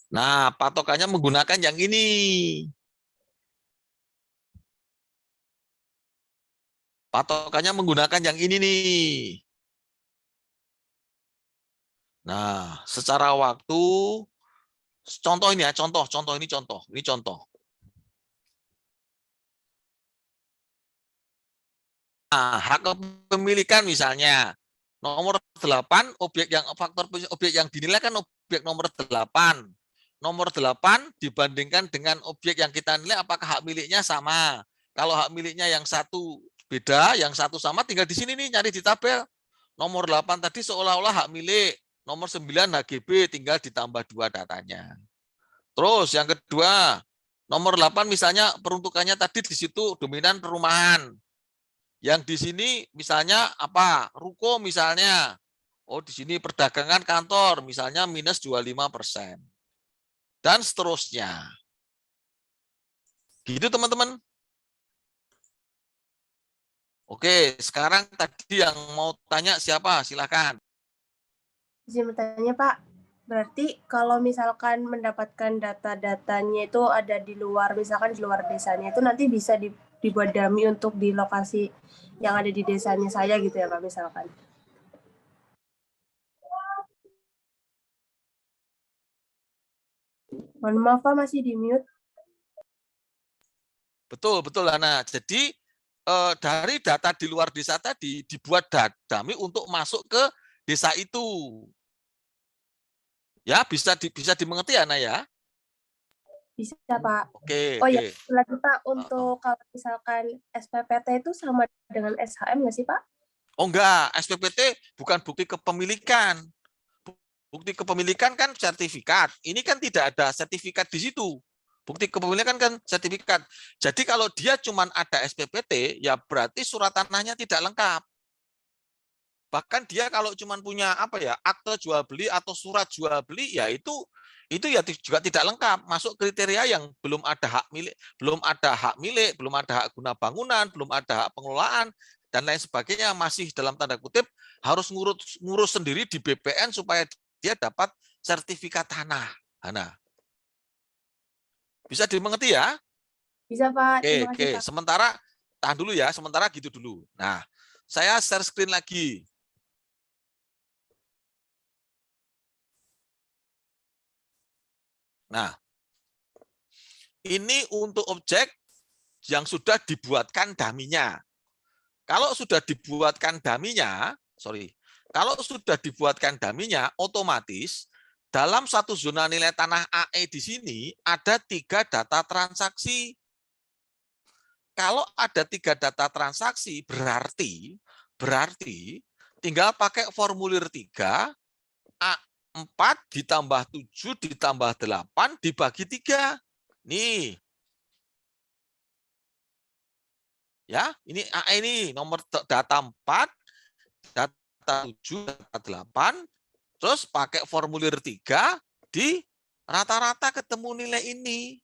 Nah, patokannya menggunakan yang ini. Patokannya menggunakan yang ini nih. Nah, secara waktu, contoh ini ya, ini contoh. Nah, hak kepemilikan misalnya, nomor 8, faktor objek yang dinilai kan objek nomor 8. Nomor 8 dibandingkan dengan objek yang kita nilai, apakah hak miliknya sama? Kalau hak miliknya yang satu beda, yang satu sama, tinggal di sini nih, nyari di tabel. Nomor 8 tadi seolah-olah hak milik, nomor 9 HGB, tinggal ditambah 2 datanya. Terus yang kedua, nomor 8 misalnya peruntukannya tadi di situ dominan perumahan. Yang di sini misalnya apa? Ruko misalnya. Oh, di sini perdagangan kantor misalnya minus 25%. Dan seterusnya. Gitu teman-teman. Oke, sekarang tadi yang mau tanya siapa? Silakan. Izin bertanya Pak, berarti kalau misalkan mendapatkan data-datanya itu ada di luar, misalkan di luar desanya, itu nanti bisa dibuat dummy untuk di lokasi yang ada di desanya saya gitu ya Pak, misalkan. Mohon maaf Pak, masih di mute. Betul, Lana. Jadi dari data di luar desa tadi dibuat dummy untuk masuk ke desa itu. Ya, bisa dimengerti Ana ya? Bisa Pak. Oke. Ya, lagi Pak, untuk kalau misalkan SPPT itu sama dengan SHM nggak sih Pak? Oh enggak, SPPT bukan bukti kepemilikan. Bukti kepemilikan kan sertifikat. Ini kan tidak ada sertifikat di situ. Bukti kepemilikan kan sertifikat. Jadi kalau dia cuma ada SPPT, ya berarti surat tanahnya tidak lengkap. Bahkan dia kalau cuma punya akte jual beli atau surat jual beli, ya itu ya juga tidak lengkap, masuk kriteria yang belum ada hak milik, belum ada hak guna bangunan, belum ada hak pengelolaan dan lain sebagainya, masih dalam tanda kutip harus ngurus sendiri di BPN supaya dia dapat sertifikat tanah. Nah, bisa dimengerti ya? Bisa Pak. Oke. Sementara tahan dulu ya, sementara gitu dulu. Nah, saya share screen lagi. Nah, ini untuk objek yang sudah dibuatkan dummy-nya. Kalau sudah dibuatkan dummy-nya, otomatis dalam satu zona nilai tanah AE di sini ada 3 data transaksi. Kalau ada 3 data transaksi, berarti tinggal pakai formulir 3, A4 ditambah 7 ditambah 8 dibagi 3. Nih. Ya, ini AE ini nomor data 4, data 7, data 8, terus pakai formulir 3, di rata-rata ketemu nilai ini.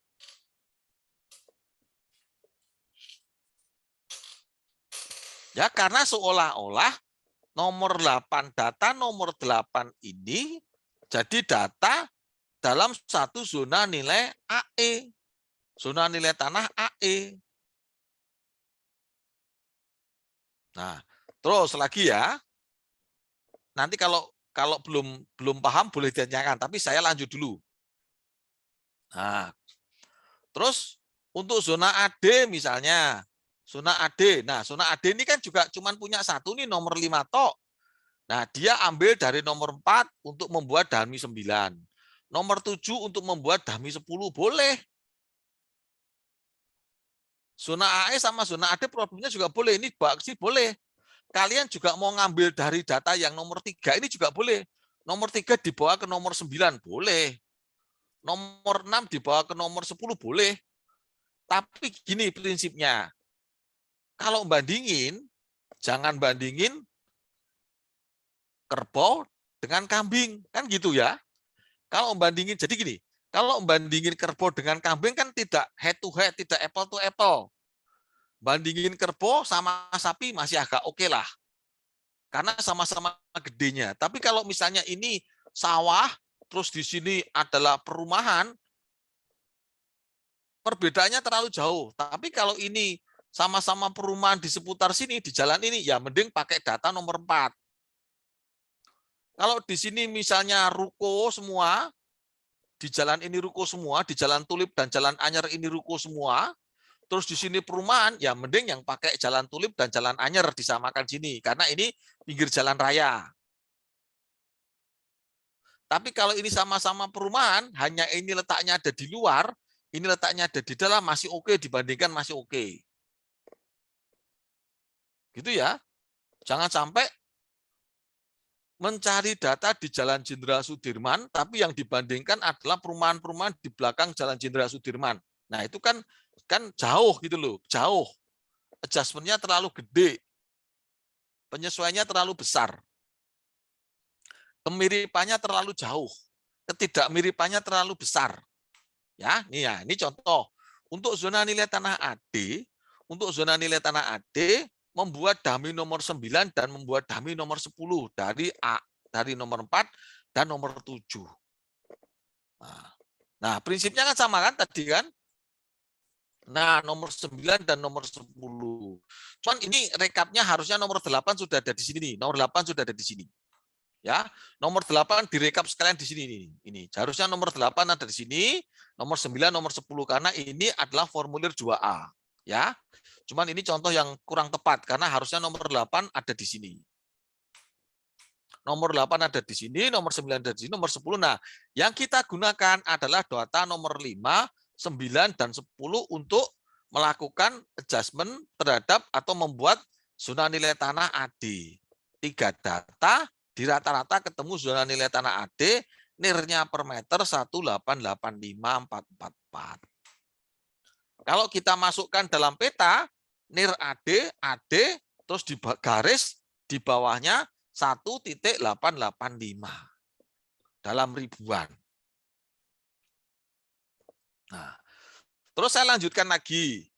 Ya, karena seolah-olah nomor 8, data nomor 8 ini jadi data dalam satu zona nilai AE. Zona nilai tanah AE. Nah, terus lagi ya. Nanti kalau belum paham boleh ditanyakan, tapi saya lanjut dulu. Nah, terus untuk zona AD misalnya, zona AD. Nah, zona AD ini kan juga cuma punya satu nih, nomor 5 tok. Nah, dia ambil dari nomor 4 untuk membuat dummy 9. Nomor 7 untuk membuat dummy 10, boleh. Zona AE sama zona AD problemnya juga boleh. Ini sih boleh. Kalian juga mau ngambil dari data yang nomor 3 ini juga boleh. Nomor 3 dibawa ke nomor 9, boleh. Nomor 6 dibawa ke nomor 10, boleh. Tapi gini prinsipnya. Kalau bandingin, jangan bandingin kerbau dengan kambing. Kan gitu ya. Kalau bandingin, jadi gini. Kalau bandingin kerbau dengan kambing kan tidak head to head, tidak apple to apple. Bandingin kerbau sama sapi masih agak oke lah. Karena sama-sama gedenya. Tapi kalau misalnya ini sawah, terus di sini adalah perumahan, perbedaannya terlalu jauh. Tapi kalau ini sama-sama perumahan di seputar sini, di jalan ini, ya mending pakai data nomor 4. Kalau di sini misalnya ruko semua, di jalan ini ruko semua, di jalan Tulip dan jalan Anyer ini ruko semua, terus di sini perumahan, ya mending yang pakai jalan Tulip dan jalan Anyer disamakan sini, karena ini pinggir jalan raya. Tapi kalau ini sama-sama perumahan, hanya ini letaknya ada di luar, ini letaknya ada di dalam, masih oke, dibandingkan masih oke. Gitu ya. Jangan sampai mencari data di Jalan Jenderal Sudirman, tapi yang dibandingkan adalah perumahan-perumahan di belakang Jalan Jenderal Sudirman. Nah, itu kan jauh gitu loh, jauh. Adjustment-nya terlalu gede. Penyesuaiannya terlalu besar. Kemiripannya terlalu jauh. Ketidakmiripannya terlalu besar. Ya, ini contoh. Untuk zona nilai tanah AD, membuat dummy nomor 9 dan membuat dummy nomor 10 dari nomor 4 dan nomor 7. Nah, prinsipnya kan sama kan tadi kan? Nah, nomor 9 dan nomor 10. Cuman ini rekapnya harusnya nomor 8 sudah ada di sini nih. Nomor 8 sudah ada di sini. Ya, nomor 8 direkap sekalian di sini nih. Ini harusnya nomor 8 ada di sini, nomor 9, nomor 10 karena ini adalah formulir 2A, ya. Cuman ini contoh yang kurang tepat karena harusnya nomor 8 ada di sini. Nomor 8 ada di sini, nomor 9 ada di sini, nomor 10. Nah, yang kita gunakan adalah data nomor 5, 9 dan 10 untuk melakukan adjustment terhadap atau membuat zona nilai tanah AD. 3 data di rata-rata ketemu zona nilai tanah AD, nirnya per meter 1885444. Kalau kita masukkan dalam peta, nir AD, terus di garis di bawahnya 1.885 dalam ribuan. Nah, terus saya lanjutkan lagi.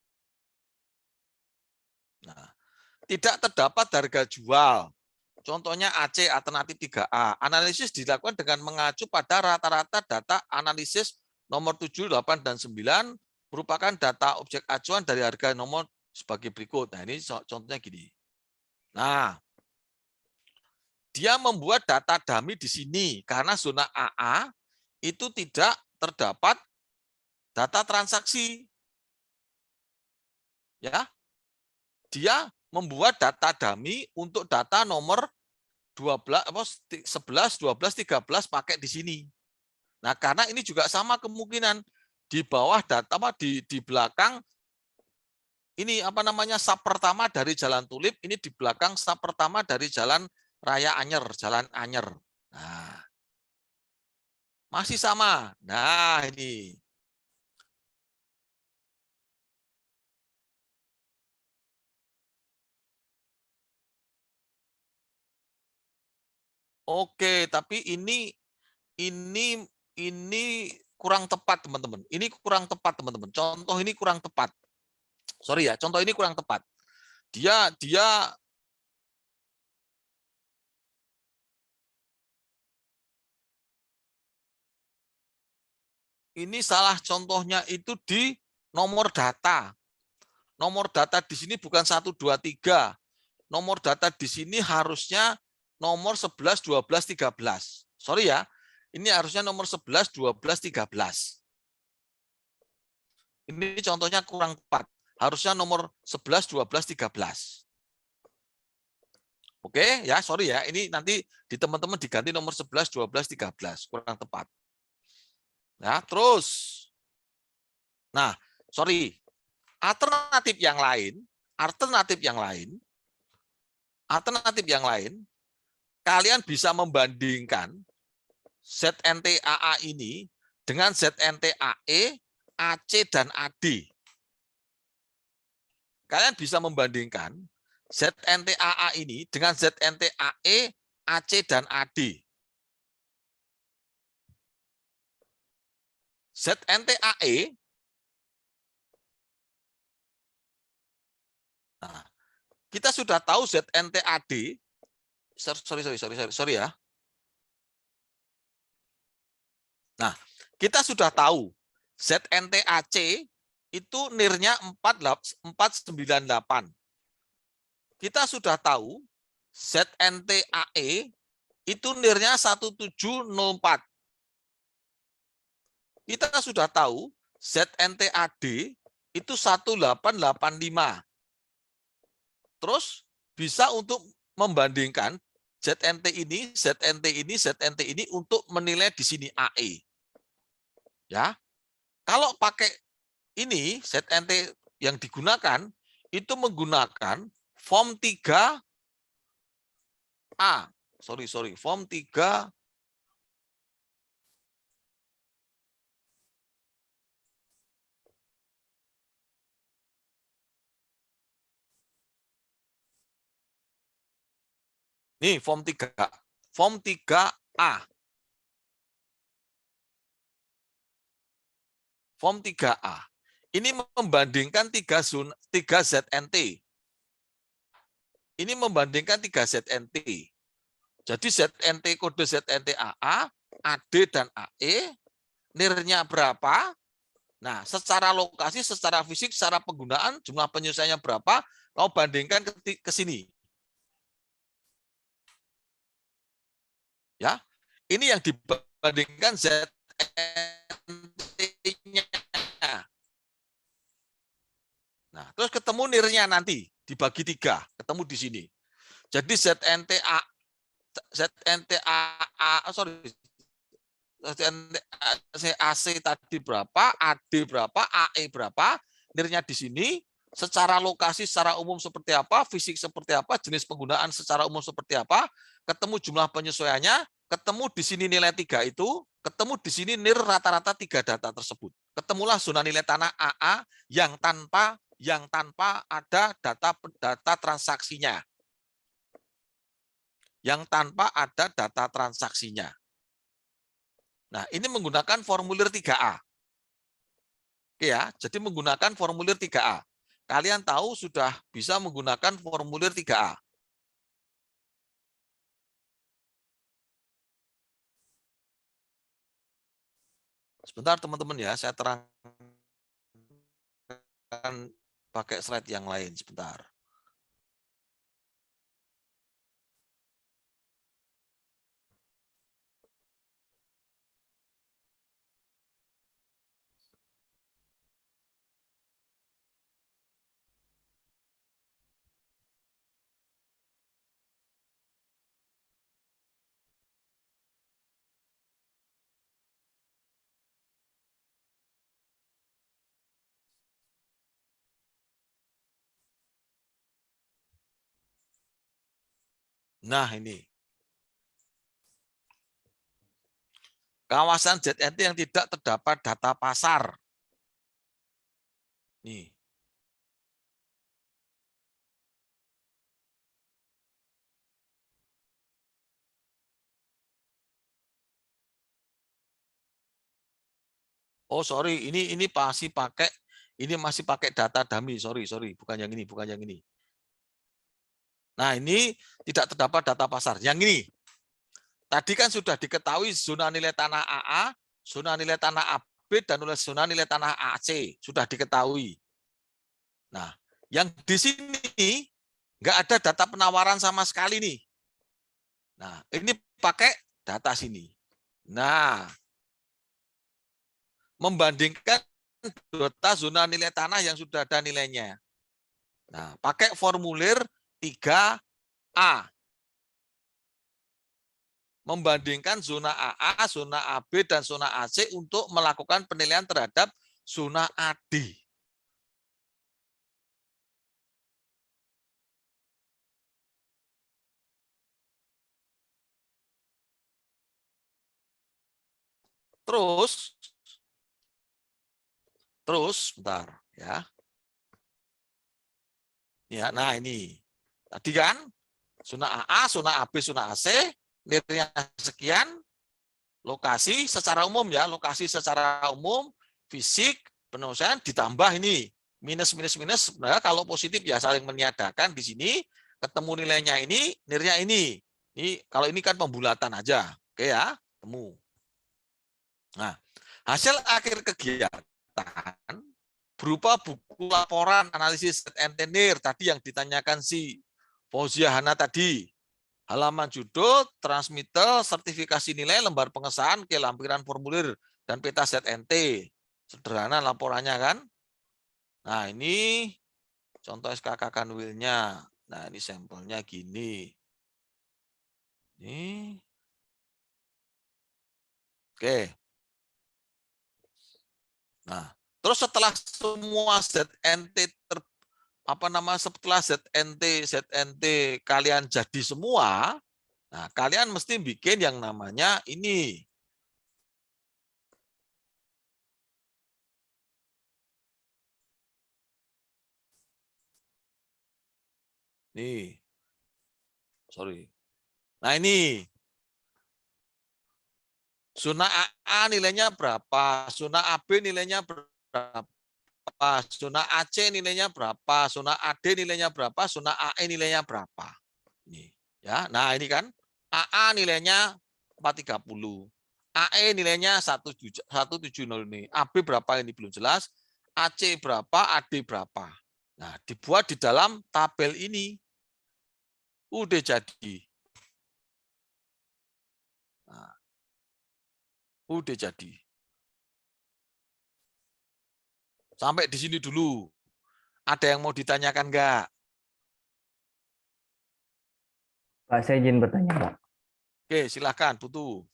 Nah, tidak terdapat harga jual. Contohnya AC alternatif 3A. Analisis dilakukan dengan mengacu pada rata-rata data analisis nomor 7, 8, dan 9 merupakan data objek acuan dari harga nomor sebagai berikut. Nah, ini contohnya gini. Nah, dia membuat data dummy di sini karena zona AA itu tidak terdapat data transaksi. Ya. Dia membuat data dummy untuk data nomor 12, 11, 12, 13 pakai di sini. Nah, karena ini juga sama kemungkinan di bawah data di belakang ini apa namanya sub pertama dari Jalan Tulip, ini di belakang sub pertama dari Jalan Raya Anyer, Jalan Anyer. Nah, masih sama. Nah, ini. Oke, tapi ini kurang tepat, teman-teman. Ini kurang tepat, teman-teman. Contoh ini kurang tepat. Sorry ya, contoh ini kurang tepat. Dia ini salah contohnya itu di nomor data. Nomor data di sini bukan 1, 2, 3. Nomor data di sini harusnya nomor 11, 12, 13. Sorry ya, ini harusnya nomor 11, 12, 13. Ini contohnya kurang tepat. Harusnya nomor 11, 12, 13. Oke, ya, sorry ya. Ini nanti di teman-teman diganti nomor 11, 12, 13. Kurang tepat. Ya, terus. Nah, sorry. Alternatif yang lain, kalian bisa membandingkan ZNTAA ini dengan ZNTAE, AC, dan AD. Kalian bisa membandingkan ZNTAA ini dengan ZNTAE, AC, dan AD. ZNTAE, nah, kita sudah tahu ZNTAD, sorry ya. Nah, kita sudah tahu ZNTAC itu nirnya 498. Kita sudah tahu ZNTAE itu nirnya 1704. Kita sudah tahu ZNTAD itu 1885. Terus bisa untuk membandingkan ZNT ini, ZNT ini, ZNT ini untuk menilai di sini AE. Ya. Kalau pakai ini ZNT yang digunakan itu menggunakan form 3A. Form 3 Nih, form 3. Form 3A. Form 3A. Ini membandingkan 3 ZNT. Ini membandingkan 3 ZNT. Jadi ZNT kode ZNTAA, AD dan AE, nirnya berapa? Nah, secara lokasi, secara fisik, secara penggunaan, jumlah penyelesaiannya berapa? Kau bandingkan ke sini. Ya, ini yang dibandingkan ZNT-nya. Nah, terus ketemu nirnya nanti dibagi 3, ketemu di sini. Jadi ZNTAA, AC tadi berapa, AD berapa, AE berapa, nirnya di sini, secara lokasi, secara umum seperti apa, fisik seperti apa, jenis penggunaan secara umum seperti apa, ketemu jumlah penyesuaiannya, ketemu di sini nilai 3 itu, ketemu di sini nir rata-rata 3 data tersebut. Ketemulah zona nilai tanah AA yang tanpa ada data transaksinya. Yang tanpa ada data transaksinya. Nah, ini menggunakan formulir 3A. Oke ya, jadi menggunakan formulir 3A. Kalian tahu sudah bisa menggunakan formulir 3A. Sebentar teman-teman ya, saya terangkan pakai slide yang lain sebentar. Nah, ini. Kawasan ZNT yang tidak terdapat data pasar. Nih. Oh, sorry, ini masih pakai data dummy. Sorry, bukan yang ini. Nah, ini tidak terdapat data pasar. Yang ini. Tadi kan sudah diketahui zona nilai tanah AA, zona nilai tanah AB, dan zona nilai tanah AC. Sudah diketahui. Nah, yang di sini nggak ada data penawaran sama sekali nih. Nah, ini pakai data sini. Nah, membandingkan data zona nilai tanah yang sudah ada nilainya. Nah, pakai formulir 3A. Membandingkan zona AA, zona AB, dan zona AC untuk melakukan penilaian terhadap zona AD. Terus, bentar ya. Ya, nah ini. Tadi kan zona AA, zona AB, zona AC, nilainya sekian, lokasi secara umum ya, lokasi secara umum, fisik, penulisan ditambah ini minus. Nah, kalau positif ya saling meniadakan di sini, ketemu nilainya ini, nilainya ini. Ini kalau ini kan pembulatan aja, oke ya, temu. Nah, hasil akhir kegiatan berupa buku laporan analisis ZNT NIR tadi yang ditanyakan si Fauzia Hana tadi. Halaman judul, transmittal, sertifikasi nilai, lembar pengesahan, lampiran formulir, dan peta ZNT. Sederhana laporannya kan. Nah, ini contoh SKK Kanwilnya. Nah, ini sampelnya gini. Ini. Oke. Nah, terus setelah semua ZNT setelah ZNT kalian jadi semua, nah kalian mesti bikin yang namanya ini. Nih. Sorry. Nah, ini. Zona AA nilainya berapa? Zona AB nilainya berapa? Zona AC nilainya berapa? Zona AD nilainya berapa? Zona AE nilainya berapa? Ini ya. Nah, ini kan AA nilainya 430. AE nilainya 170 ini. AB berapa ini belum jelas. AC berapa, AD berapa. Nah, dibuat di dalam tabel ini. Udah jadi. Nah, udah jadi. Sampai di sini dulu. Ada yang mau ditanyakan enggak? Pak, saya izin bertanya, Pak. Oke, silakan, Putu.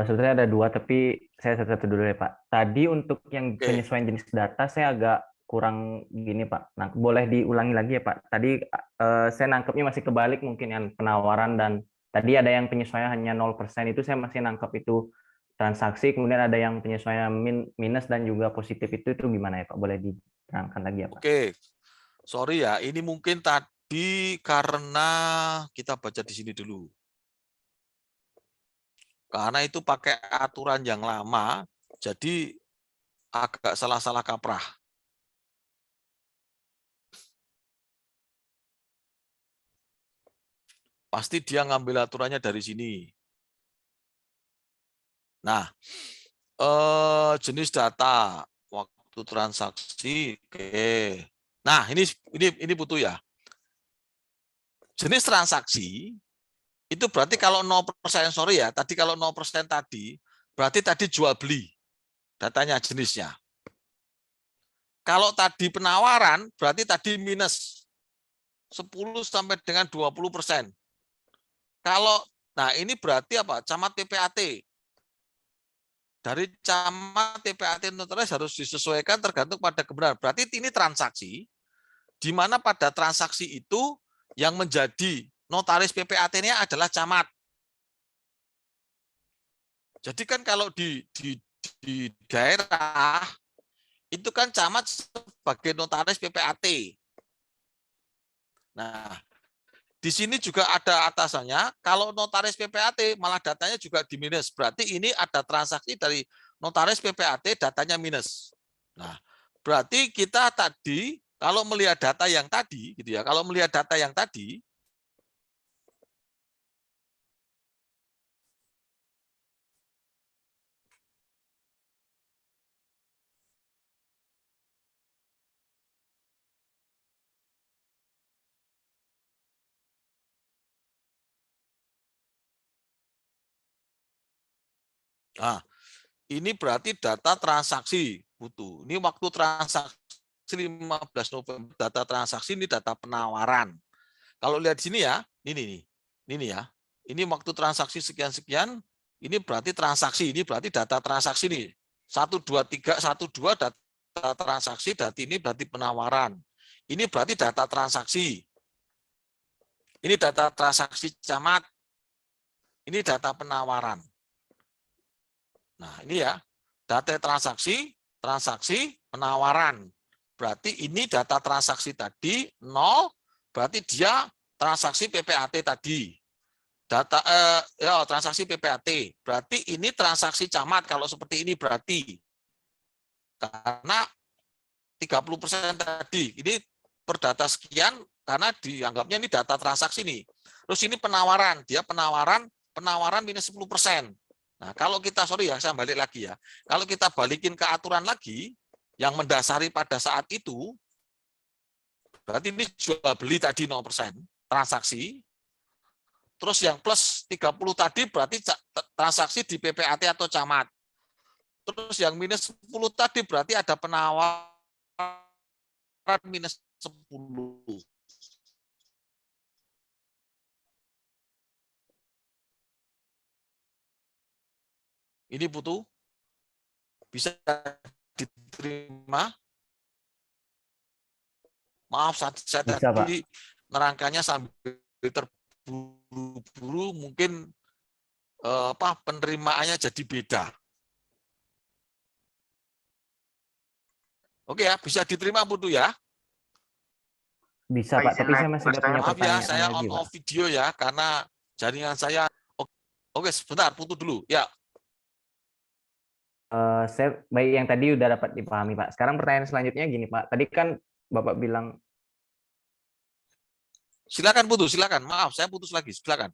Sebenarnya ada dua, tapi saya satu-satu dulu ya, Pak. Tadi untuk yang penyesuaian jenis data, saya agak kurang gini, Pak. Nah, boleh diulangi lagi ya, Pak? Tadi saya nangkepnya masih kebalik mungkin yang penawaran, dan tadi ada yang penyesuaian hanya 0%, itu saya masih nangkep itu transaksi, kemudian ada yang penyesuaian minus dan juga positif, itu gimana ya, Pak? Boleh diterangkan lagi ya, Pak? Oke, sorry ya, ini mungkin tadi karena kita baca di sini dulu. Karena itu pakai aturan yang lama, jadi agak salah-salah kaprah. Pasti dia ngambil aturannya dari sini. Nah, jenis data, waktu transaksi, oke. Nah, ini Putu ya. Jenis transaksi, itu berarti kalau 0%, sorry ya, tadi kalau 0% tadi, berarti tadi jual beli datanya jenisnya. Kalau tadi penawaran, berarti tadi minus 10 sampai dengan 20%. Kalau, nah ini berarti apa? Camat PPAT. Dari camat PPAT notaris harus disesuaikan tergantung pada kebenaran. Berarti ini transaksi, di mana pada transaksi itu yang menjadi notaris PPAT-nya adalah camat. Jadi kan kalau di daerah itu kan camat sebagai notaris PPAT. Nah, di sini juga ada atasannya. Kalau notaris PPAT malah datanya juga di minus. Berarti ini ada transaksi dari notaris PPAT datanya minus. Nah, berarti kita tadi kalau melihat data yang tadi gitu ya, kalau melihat data yang tadi nah, ini berarti data transaksi butuh. Ini waktu transaksi 15 November, data transaksi ini data penawaran. Kalau lihat di sini ya, ini ya. Ini waktu transaksi sekian-sekian, ini berarti transaksi, ini berarti data transaksi nih. 123 12 data transaksi, data ini berarti penawaran. Ini berarti data transaksi. Ini data transaksi camat. Ini data penawaran. Nah, ini ya, data transaksi, penawaran. Berarti ini data transaksi tadi 0, berarti dia transaksi PPAT tadi. Data transaksi PPAT. Berarti ini transaksi camat kalau seperti ini berarti. Karena 30% tadi. Ini per data sekian karena dianggapnya ini data transaksi nih. Terus ini penawaran, dia penawaran minus 10%. Nah, kalau kita, sorry ya, saya balik lagi ya. Kalau kita balikin ke aturan lagi, yang mendasari pada saat itu, berarti ini jual beli tadi 0% transaksi, terus yang plus 30 tadi berarti transaksi di PPAT atau camat. Terus yang minus 10 tadi berarti ada penawaran minus 10. Ini butuh bisa diterima. Maaf, saya Bisa, tadi nerangkanya sambil terburu-buru, mungkin penerimaannya jadi beda. Oke ya, bisa diterima Putu ya? Bisa Pak, tapi saya masih ada punya Maaf ya, pertanyaan saya lagi, on Pak. off video ya, karena jaringan saya. Oke, sebentar, Putu dulu. Ya. Saya baik yang tadi udah dapat dipahami Pak. Sekarang pertanyaan selanjutnya gini Pak. Tadi kan Bapak bilang. Silakan Putu, silakan. Maaf, saya putus lagi. Silakan.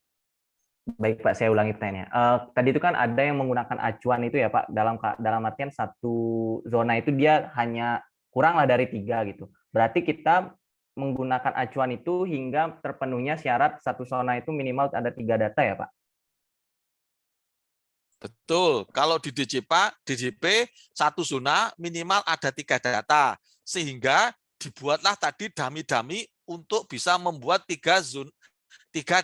Baik Pak, saya ulangi pertanyaannya. Tadi itu kan ada yang menggunakan acuan itu ya Pak, dalam artian satu zona itu dia hanya kuranglah dari 3 gitu. Berarti kita menggunakan acuan itu hingga terpenuhnya syarat satu zona itu minimal ada 3 data ya Pak? Betul. Kalau di DJP satu zona minimal ada 3 data, sehingga dibuatlah tadi dummy-dummy untuk bisa membuat 3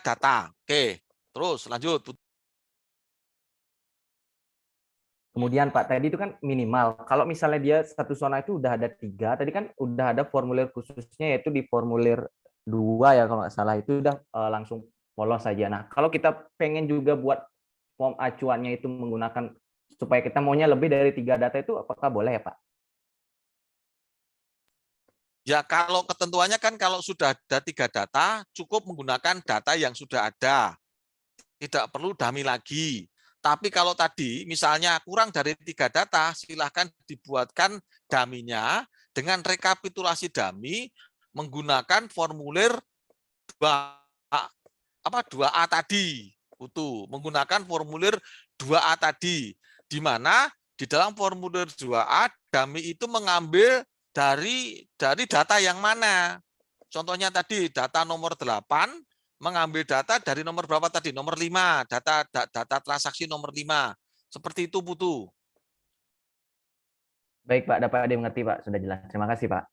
data. Oke, terus lanjut. Kemudian Pak, tadi itu kan minimal. Kalau misalnya dia satu zona itu udah ada 3, tadi kan udah ada formulir khususnya yaitu di formulir 2 ya kalau nggak salah, itu udah langsung polos saja. Nah, kalau kita pengen juga buat form acuannya itu menggunakan supaya kita maunya lebih dari 3 data itu apakah boleh ya Pak? Ya, kalau ketentuannya kan kalau sudah ada 3 data, cukup menggunakan data yang sudah ada. Tidak perlu dummy lagi. Tapi kalau tadi misalnya kurang dari 3 data, silahkan dibuatkan dummy-nya dengan rekapitulasi dummy menggunakan formulir 2A tadi. Menggunakan formulir 2A tadi. Di mana di dalam formulir 2A, dummy itu mengambil dari data yang mana. Contohnya tadi data nomor 8 mengambil data dari nomor berapa tadi? Nomor 5, data transaksi nomor 5. Seperti itu, Putu. Baik, Pak. Dapat dimengerti, Pak. Sudah jelas. Terima kasih, Pak.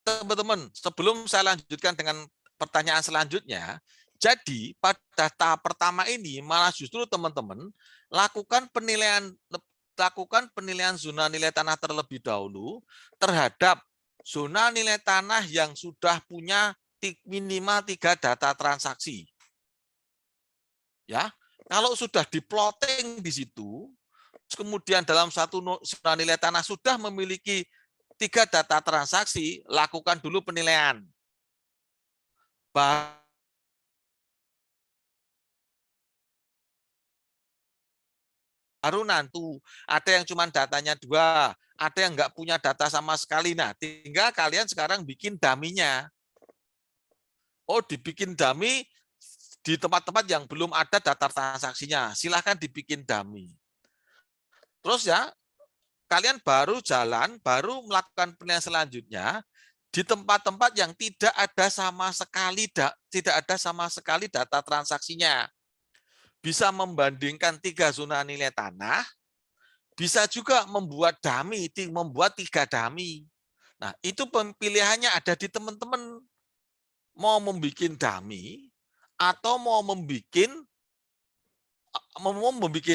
Teman-teman, sebelum saya lanjutkan dengan pertanyaan selanjutnya, jadi pada tahap pertama ini malah justru teman-teman lakukan penilaian zona nilai tanah terlebih dahulu terhadap zona nilai tanah yang sudah punya minimal 3 data transaksi. Ya, kalau sudah diplotting di situ, kemudian dalam satu zona nilai tanah sudah memiliki 3 data transaksi, lakukan dulu penilaian. Baru nanti ada yang cuma datanya 2, ada yang nggak punya data sama sekali. Nah, tinggal kalian sekarang bikin dummy-nya. Oh, dibikin dummy di tempat-tempat yang belum ada data transaksinya. Silahkan dibikin dummy. Terus ya, kalian baru jalan, baru melakukan penilaian selanjutnya di tempat-tempat yang tidak ada sama sekali data transaksinya. Bisa membandingkan 3 zona nilai tanah, bisa juga membuat dummy, membuat 3 dummy. Nah, itu pilihannya ada di teman-teman. Mau membuat dummy atau mau membuat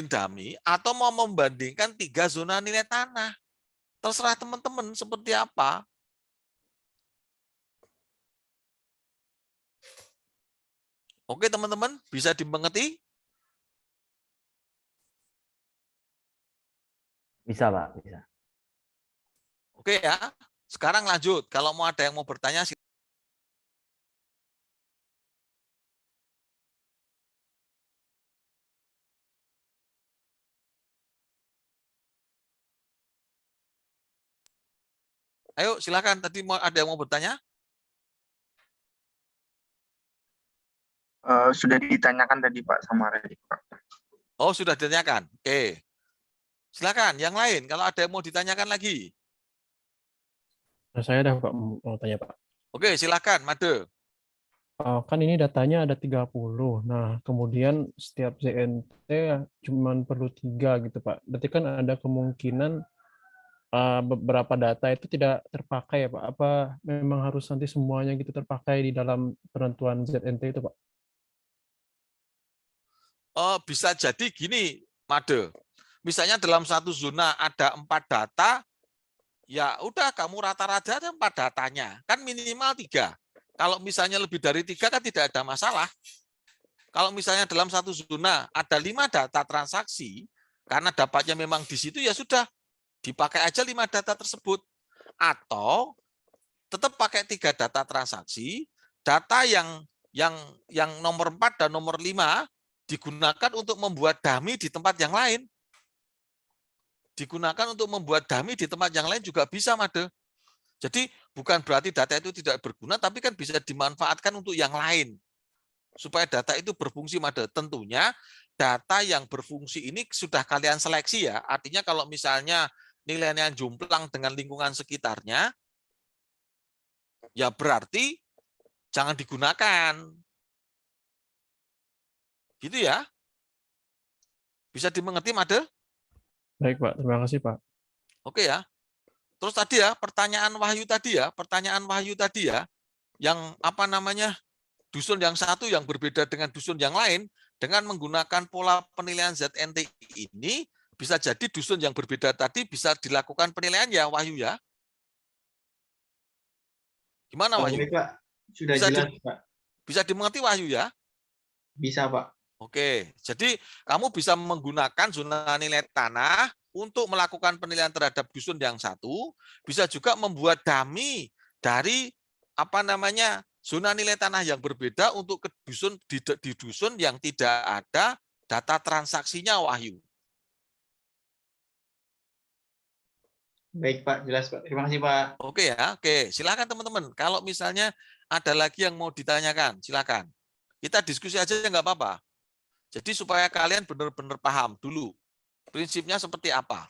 dummy atau mau membandingkan 3 zona nilai tanah. Terserah teman-teman seperti apa. Oke, teman-teman, bisa dimengerti? Bisa, Pak, bisa. Oke ya. Sekarang lanjut. Kalau mau ada yang mau bertanya, ayo silakan. Tadi ada yang mau bertanya? Sudah ditanyakan tadi Pak sama Radit, Pak. Oh, sudah ditanyakan. Oke. Silakan, yang lain. Kalau ada yang mau ditanyakan lagi. Nah, saya ada Pak mau tanya Pak. Oke, silakan, Made. Kan ini datanya ada 30. Nah, kemudian setiap ZNT cuma perlu 3 gitu Pak. Berarti kan ada kemungkinan beberapa data itu tidak terpakai ya Pak. Apa memang harus nanti semuanya gitu terpakai di dalam penentuan ZNT itu Pak? Oh, bisa jadi gini, Made. Misalnya dalam satu zona ada 4 data, ya udah kamu rata-rata ada 4 datanya. Kan minimal 3. Kalau misalnya lebih dari 3 kan tidak ada masalah. Kalau misalnya dalam satu zona ada 5 data transaksi, karena dapatnya memang di situ, ya sudah, dipakai aja 5 data tersebut. Atau tetap pakai 3 data transaksi, data yang nomor 4 dan nomor 5 digunakan untuk membuat dummy di tempat yang lain. Digunakan untuk membuat dummy di tempat yang lain juga bisa, Made. Jadi bukan berarti data itu tidak berguna, tapi kan bisa dimanfaatkan untuk yang lain. Supaya data itu berfungsi, Made. Tentunya data yang berfungsi ini sudah kalian seleksi ya. Artinya kalau misalnya nilainya jomplang dengan lingkungan sekitarnya, ya berarti jangan digunakan. Gitu ya. Bisa dimengerti, Made? Baik Pak, terima kasih Pak. Oke ya. Terus tadi ya, pertanyaan Wahyu tadi ya, yang apa namanya, dusun yang satu yang berbeda dengan dusun yang lain, dengan menggunakan pola penilaian ZNT ini, bisa jadi dusun yang berbeda tadi bisa dilakukan penilaian ya, Wahyu ya. Gimana, Wahyu? Pak. Sudah bisa jelas, Pak. Bisa dimengerti, Wahyu ya? Bisa, Pak. Oke, jadi kamu bisa menggunakan zona nilai tanah untuk melakukan penilaian terhadap dusun yang satu, bisa juga membuat dummy dari apa namanya zona nilai tanah yang berbeda untuk ke dusun di dusun yang tidak ada data transaksinya, Wahyu. Baik Pak, jelas Pak. Terima kasih Pak. Oke ya, oke. Silakan teman-teman. Kalau misalnya ada lagi yang mau ditanyakan, silakan. Kita diskusi aja nggak apa-apa. Jadi supaya kalian benar-benar paham dulu prinsipnya seperti apa.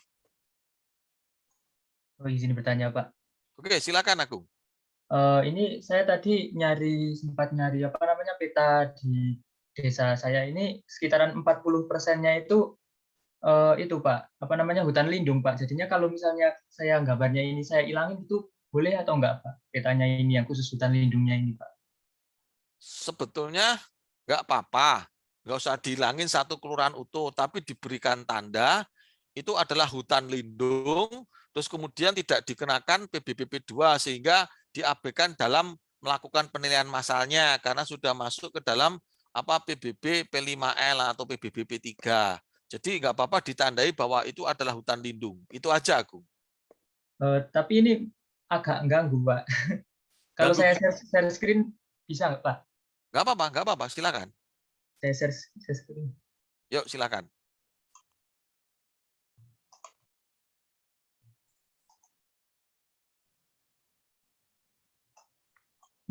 Oh, izin bertanya, Pak. Oke, silakan Agung. Ini saya tadi sempat nyari apa namanya peta di desa saya ini sekitaran 40%-nya itu Pak, apa namanya hutan lindung Pak. Jadinya kalau misalnya saya gambarnya ini saya ilangin itu boleh atau enggak Pak? Petanya ini yang khusus hutan lindungnya ini Pak. Sebetulnya enggak apa-apa. Nggak usah dihilangin satu kelurahan utuh, tapi diberikan tanda itu adalah hutan lindung terus kemudian tidak dikenakan PBBP 2 sehingga diabaikan dalam melakukan penilaian massalnya karena sudah masuk ke dalam PBB P5L atau PBB P3. Jadi nggak apa-apa ditandai bahwa itu adalah hutan lindung. Itu aja, Agung. Tapi ini agak ganggu, Pak. Kalau saya share screen bisa nggak, Pak? Nggak apa-apa, silakan. Saya share screen. Yuk, silakan.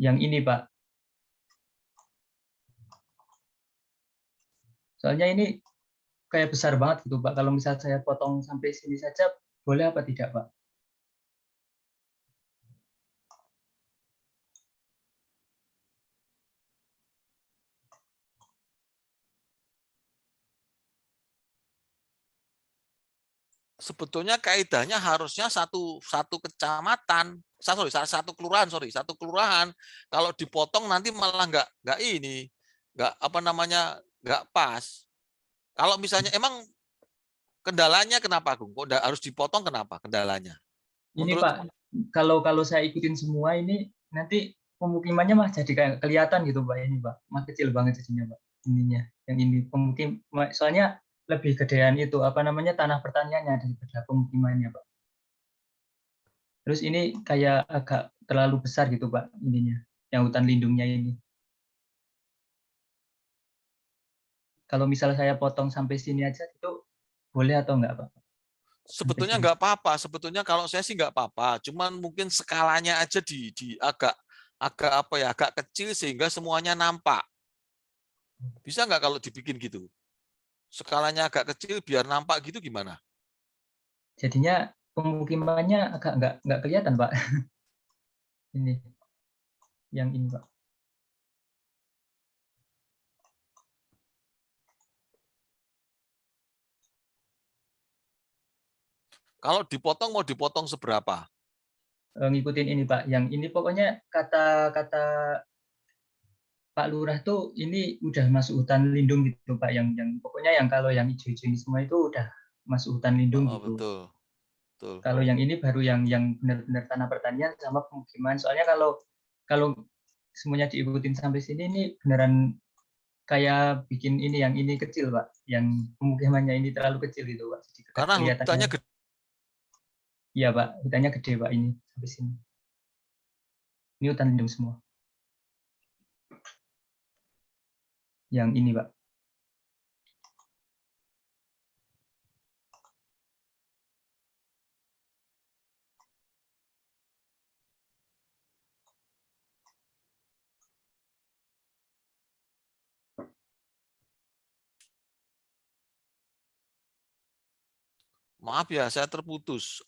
Yang ini, Pak. Soalnya ini kayak besar banget gitu, Pak. Kalau misal saya potong sampai sini saja, boleh apa tidak, Pak? Sebetulnya kaidahnya harusnya satu kecamatan, satu kelurahan. Kalau dipotong nanti malah nggak pas. Kalau misalnya emang kendalanya kenapa, Gung? Kok harus dipotong kenapa kendalanya? Ini Pak, kalau saya ikutin semua ini nanti pemukimannya mah jadi kayak kelihatan gitu, Pak, ini, Pak. Mah kecil banget jadinya, Pak. Ininya, yang ini pemukim, soalnya lebih gedean itu tanah pertaniannya daripada pemukimannya, Pak. Terus ini kayak agak terlalu besar gitu, Pak, ininya, yang hutan lindungnya ini. Kalau misalnya saya potong sampai sini aja itu boleh atau enggak, Pak? Sebetulnya nggak apa-apa. Sebetulnya kalau saya sih nggak apa-apa. Cuman mungkin skalanya aja agak kecil sehingga semuanya nampak. Bisa nggak kalau dibikin gitu? Skalanya agak kecil biar nampak gitu gimana? Jadinya pemukimannya agak nggak kelihatan, Pak. Ini, yang ini, Pak. Kalau dipotong mau dipotong seberapa? Ngikutin ini, Pak. Yang ini pokoknya kata Pak Lurah tuh ini udah masuk hutan lindung gitu, Pak. Yang pokoknya yang kalau yang hijau-hijau ini semua itu udah masuk hutan lindung gitu. Betul. Kalau yang ini baru yang benar-benar tanah pertanian sama pemukiman. Soalnya kalau semuanya diikutin sampai sini ini beneran kayak bikin ini yang ini kecil, Pak. Yang pemukimannya ini terlalu kecil gitu, Pak. Jadi karena hutannya gede. Iya, Pak. Hutannya gede, Pak, ini sampai sini. Ini hutan lindung semua. Yang ini, Pak. Maaf ya, saya terputus.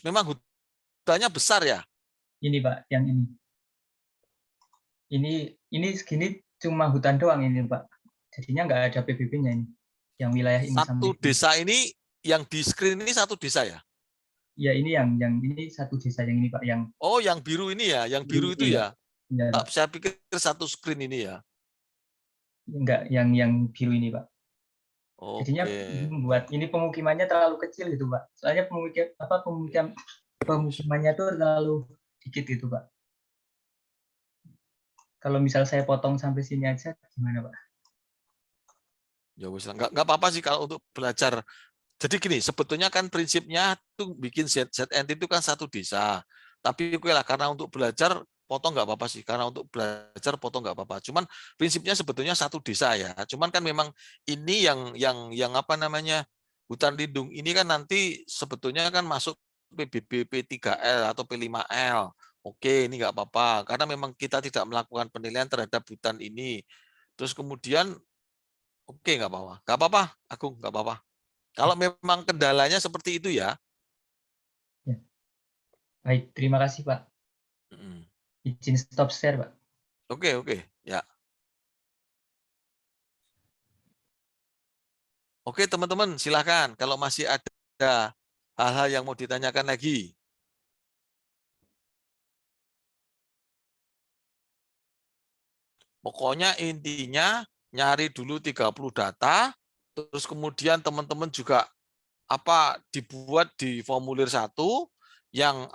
Memang hutannya besar ya? Ini, Pak, yang ini. Ini segini cuma hutan doang ini, Pak. Jadinya nggak ada PBB-nya ini. Yang wilayah ini satu desa ini yang di screen ini satu desa ya? Ya, ini yang ini satu desa yang ini, Pak, yang yang biru ini ya, yang biru itu ya. Ya, saya pikir satu screen ini ya. Enggak, yang biru ini, Pak. Jadinya buat ini pemukimannya terlalu kecil gitu, Pak. Soalnya pemukimannya tuh terlalu dikit gitu, Pak. Kalau misal saya potong sampai sini aja gimana, Pak? Ya wis, nggak apa-apa sih kalau untuk belajar. Jadi gini, sebetulnya kan prinsipnya tuh bikin ZNT itu kan satu desa. Tapi oke lah, karena untuk belajar potong nggak apa-apa sih. Karena untuk belajar potong nggak apa-apa. Cuman prinsipnya sebetulnya satu desa ya. Cuman kan memang ini yang hutan lindung ini kan nanti sebetulnya kan masuk PBB P3L atau P5L. Oke, ini nggak apa-apa. Karena memang kita tidak melakukan penilaian terhadap hutan ini. Terus kemudian oke, nggak apa-apa. Nggak apa-apa, Agung, nggak apa-apa. Kalau memang kendalanya seperti itu ya. Baik, terima kasih, Pak. Izin stop share, Pak. Oke, ya. Oke, teman-teman, silakan kalau masih ada hal-hal yang mau ditanyakan lagi. Pokoknya intinya nyari dulu 30 data, terus kemudian teman-teman juga dibuat di formulir 1 yang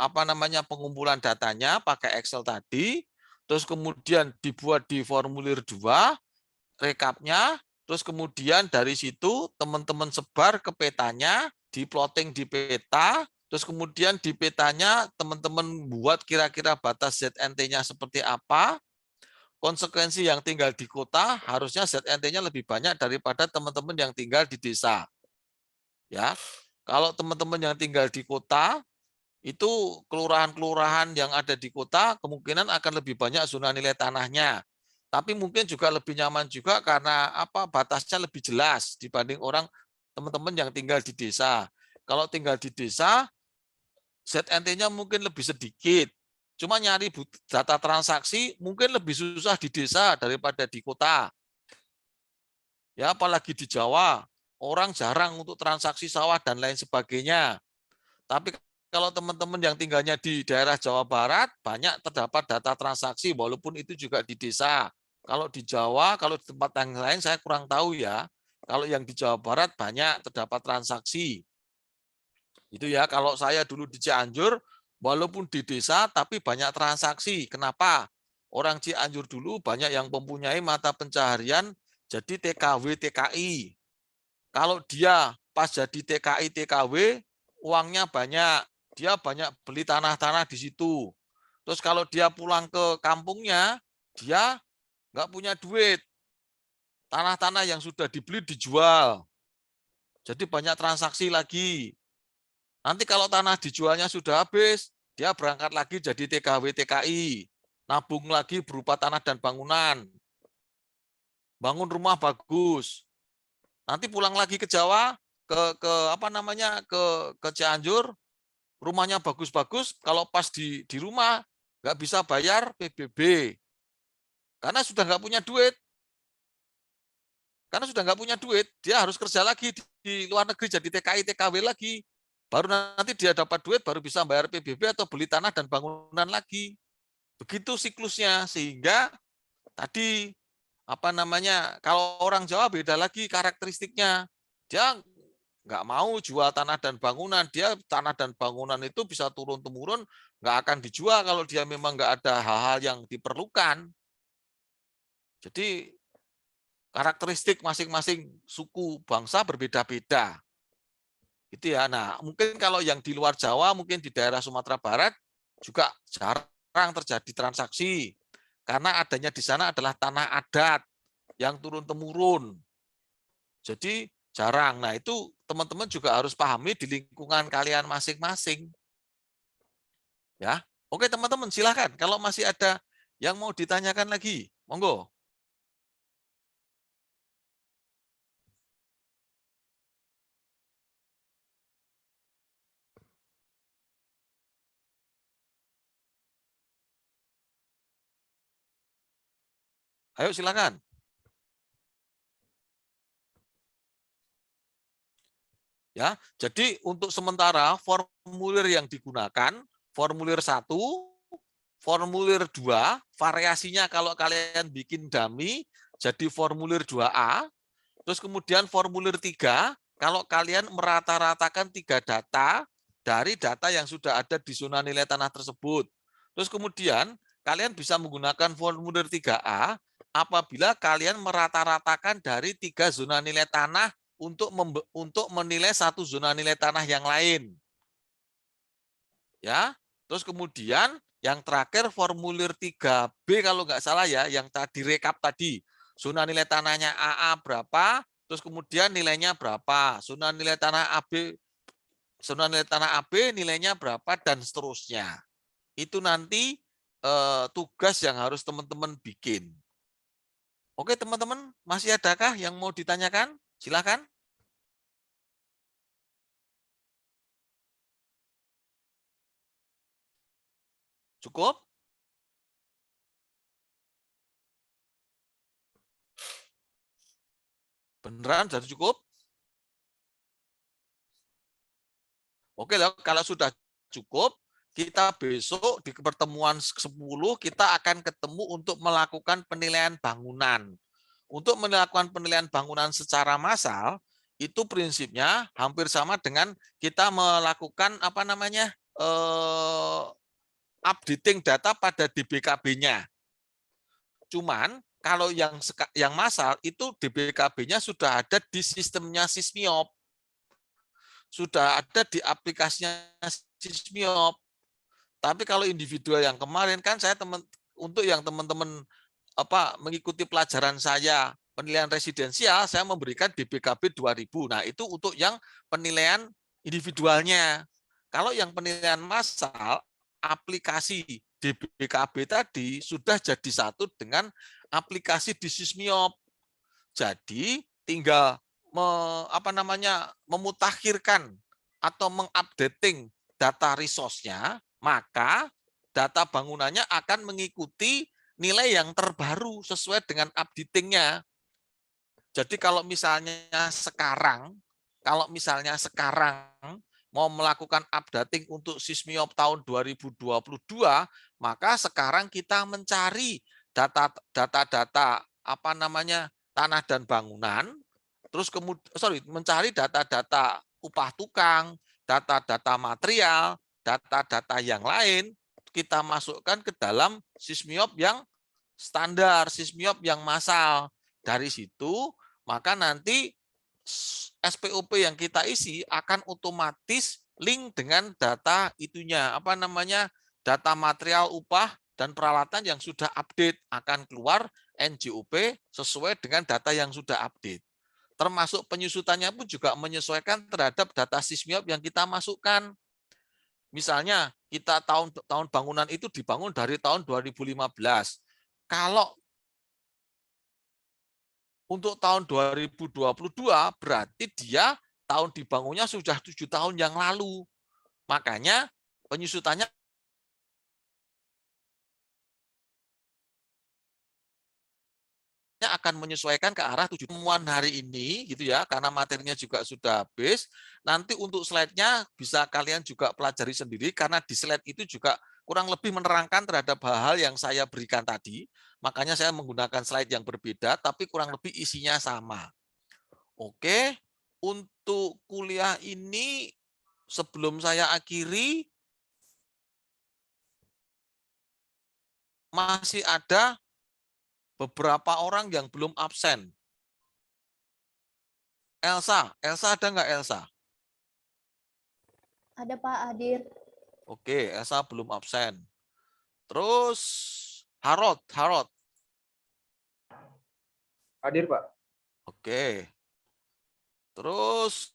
pengumpulan datanya pakai Excel tadi, terus kemudian dibuat di formulir 2 rekapnya, terus kemudian dari situ teman-teman sebar ke petanya, di plotting di peta, terus kemudian di petanya teman-teman buat kira-kira batas ZNT-nya seperti apa. Konsekuensi yang tinggal di kota harusnya ZNT-nya lebih banyak daripada teman-teman yang tinggal di desa. Ya, kalau teman-teman yang tinggal di kota itu kelurahan-kelurahan yang ada di kota kemungkinan akan lebih banyak zona nilai tanahnya. Tapi mungkin juga lebih nyaman juga karena batasnya lebih jelas dibanding teman-teman yang tinggal di desa. Kalau tinggal di desa ZNT-nya mungkin lebih sedikit. Cuma nyari data transaksi mungkin lebih susah di desa daripada di kota. Ya, apalagi di Jawa, orang jarang untuk transaksi sawah dan lain sebagainya. Tapi kalau teman-teman yang tinggalnya di daerah Jawa Barat, banyak terdapat data transaksi, walaupun itu juga di desa. Kalau di Jawa, kalau di tempat yang lain saya kurang tahu ya. Kalau yang di Jawa Barat banyak terdapat transaksi. Itu ya, kalau saya dulu di Cianjur, walaupun di desa, tapi banyak transaksi. Kenapa? Orang Cianjur dulu banyak yang mempunyai mata pencaharian jadi TKW, TKI. Kalau dia pas jadi TKI, TKW, uangnya banyak. Dia banyak beli tanah-tanah di situ. Terus kalau dia pulang ke kampungnya, dia nggak punya duit. Tanah-tanah yang sudah dibeli dijual. Jadi banyak transaksi lagi. Nanti kalau tanah dijualnya sudah habis, dia berangkat lagi jadi TKW, TKI. Nabung lagi berupa tanah dan bangunan. Bangun rumah bagus. Nanti pulang lagi ke Jawa, ke Cianjur, rumahnya bagus-bagus, kalau pas di rumah nggak bisa bayar PBB. Karena sudah nggak punya duit. Karena sudah nggak punya duit, dia harus kerja lagi di luar negeri jadi TKI, TKW lagi. Baru nanti dia dapat duit, baru bisa bayar PBB atau beli tanah dan bangunan lagi. Begitu siklusnya, sehingga tadi kalau orang Jawa beda lagi karakteristiknya. Dia nggak mau jual tanah dan bangunan. Dia tanah dan bangunan itu bisa turun-temurun, nggak akan dijual kalau dia memang nggak ada hal-hal yang diperlukan. Jadi karakteristik masing-masing suku bangsa berbeda-beda. Gitu ya. Nah, mungkin kalau yang di luar Jawa, mungkin di daerah Sumatera Barat juga jarang terjadi transaksi. Karena adanya di sana adalah tanah adat yang turun-temurun. Jadi jarang. Nah, itu teman-teman juga harus pahami di lingkungan kalian masing-masing. Ya. Oke, teman-teman, silakan. Kalau masih ada yang mau ditanyakan lagi, monggo. Ayo, silakan. Ya, jadi untuk sementara formulir yang digunakan, formulir 1, formulir 2, variasinya kalau kalian bikin dummy, jadi formulir 2A, terus kemudian formulir 3, kalau kalian merata-ratakan 3 data dari data yang sudah ada di zona nilai tanah tersebut. Terus kemudian kalian bisa menggunakan formulir 3A apabila kalian merata-ratakan dari 3 zona nilai tanah untuk menilai satu zona nilai tanah yang lain. Ya, terus kemudian yang terakhir formulir 3B kalau nggak salah ya, yang tadi rekap tadi. Zona nilai tanahnya AA berapa, terus kemudian nilainya berapa. Zona nilai tanah AB nilainya berapa dan seterusnya. Itu nanti tugas yang harus teman-teman bikin. Oke, teman-teman, masih adakah yang mau ditanyakan? Silakan. Cukup? Beneran sudah cukup? Oke, kalau sudah cukup, kita besok di pertemuan 10 kita akan ketemu untuk melakukan penilaian bangunan. Untuk melakukan penilaian bangunan secara massal, itu prinsipnya hampir sama dengan kita melakukan apa namanya updating data pada DBKB-nya. Cuman kalau yang massal itu DBKB-nya sudah ada di sistemnya Sysmiop, sudah ada di aplikasinya Sysmiop. Tapi kalau individual yang kemarin kan saya untuk yang teman-teman mengikuti pelajaran saya penilaian residensial, saya memberikan DBKB 2000. Nah, itu untuk yang penilaian individualnya. Kalau yang penilaian massal, aplikasi DBKB tadi sudah jadi satu dengan aplikasi di Sysmiop. Jadi tinggal memutakhirkan atau mengupdating data resource-nya, maka data bangunannya akan mengikuti nilai yang terbaru sesuai dengan updating-nya. Jadi kalau misalnya sekarang mau melakukan updating untuk Sysmiop tahun 2022, maka sekarang kita mencari data-data tanah dan bangunan, terus kemudian mencari data-data upah tukang, data-data material, data-data yang lain, kita masukkan ke dalam Sysmiop yang standar, Sysmiop yang massal. Dari situ, maka nanti SPOP yang kita isi akan otomatis link dengan data itunya, data material, upah, dan peralatan yang sudah update, akan keluar NJOP sesuai dengan data yang sudah update. Termasuk penyusutannya pun juga menyesuaikan terhadap data Sysmiop yang kita masukkan. Misalnya kita tahun bangunan itu dibangun dari tahun 2015. Kalau untuk tahun 2022 berarti dia tahun dibangunnya sudah 7 tahun yang lalu. Makanya penyusutannya akan menyesuaikan ke arah 7 temuan hari ini gitu ya, karena materinya juga sudah habis. Nanti untuk slide-nya bisa kalian juga pelajari sendiri, karena di slide itu juga kurang lebih menerangkan terhadap hal-hal yang saya berikan tadi. Makanya saya menggunakan slide yang berbeda, tapi kurang lebih isinya sama. Oke, untuk kuliah ini sebelum saya akhiri, masih ada beberapa orang yang belum absen. Elsa ada nggak Elsa? Ada Pak, hadir. Oke, Elsa belum absen. Terus Harold. Hadir, Pak. Oke. Terus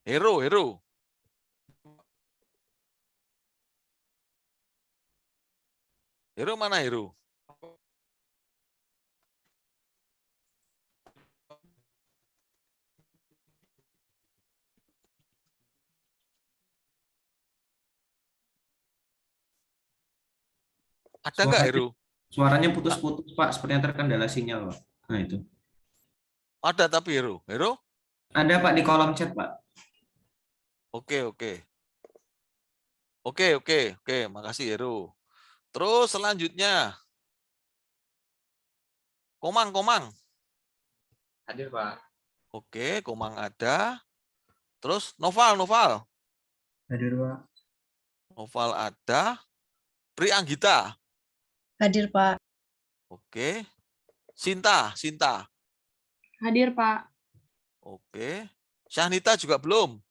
Hero. Hero mana Hero? Ada nggak Heru? Suaranya putus-putus Pak, sepertinya terkendala sinyal Pak. Nah itu. Ada tapi Heru. Ada Pak di kolom chat Pak. Oke, makasih Heru. Terus selanjutnya Komang. Hadir Pak. Oke, Komang ada. Terus Noval. Hadir Pak. Noval ada. Pri Anggita. Hadir, Pak. Oke. Sinta. Hadir, Pak. Oke. Syahnita juga belum.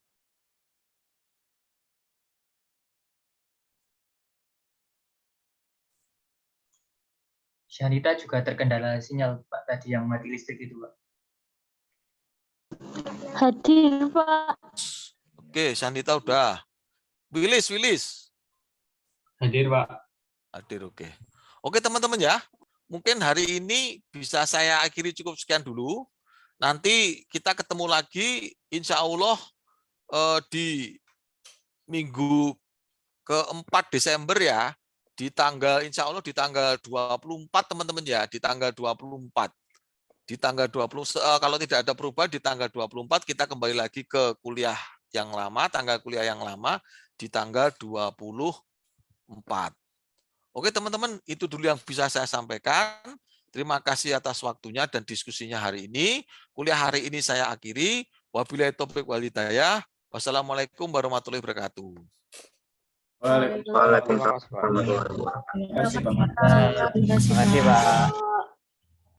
Syahnita juga terkendala sinyal, Pak, tadi yang mati listrik itu, Pak. Hadir, Pak. Oke, Syahnita udah. Willis. Hadir, Pak. Hadir, oke. Oke, teman-teman ya. Mungkin hari ini bisa saya akhiri cukup sekian dulu. Nanti kita ketemu lagi, insya Allah di minggu ke-4 Desember ya. Insya Allah di tanggal 24, teman-teman ya. Di tanggal 24. Di tanggal 20, kalau tidak ada perubahan, di tanggal 24 kita kembali lagi ke kuliah yang lama, tanggal kuliah yang lama, di tanggal 24. Oke teman-teman, itu dulu yang bisa saya sampaikan. Terima kasih atas waktunya dan diskusinya hari ini. Kuliah hari ini saya akhiri. Wabillahi taufiq wal hidayah. Wassalamualaikum warahmatullahi wabarakatuh. Waalaikumsalam warahmatullahi wabarakatuh. Terima kasih, Pak.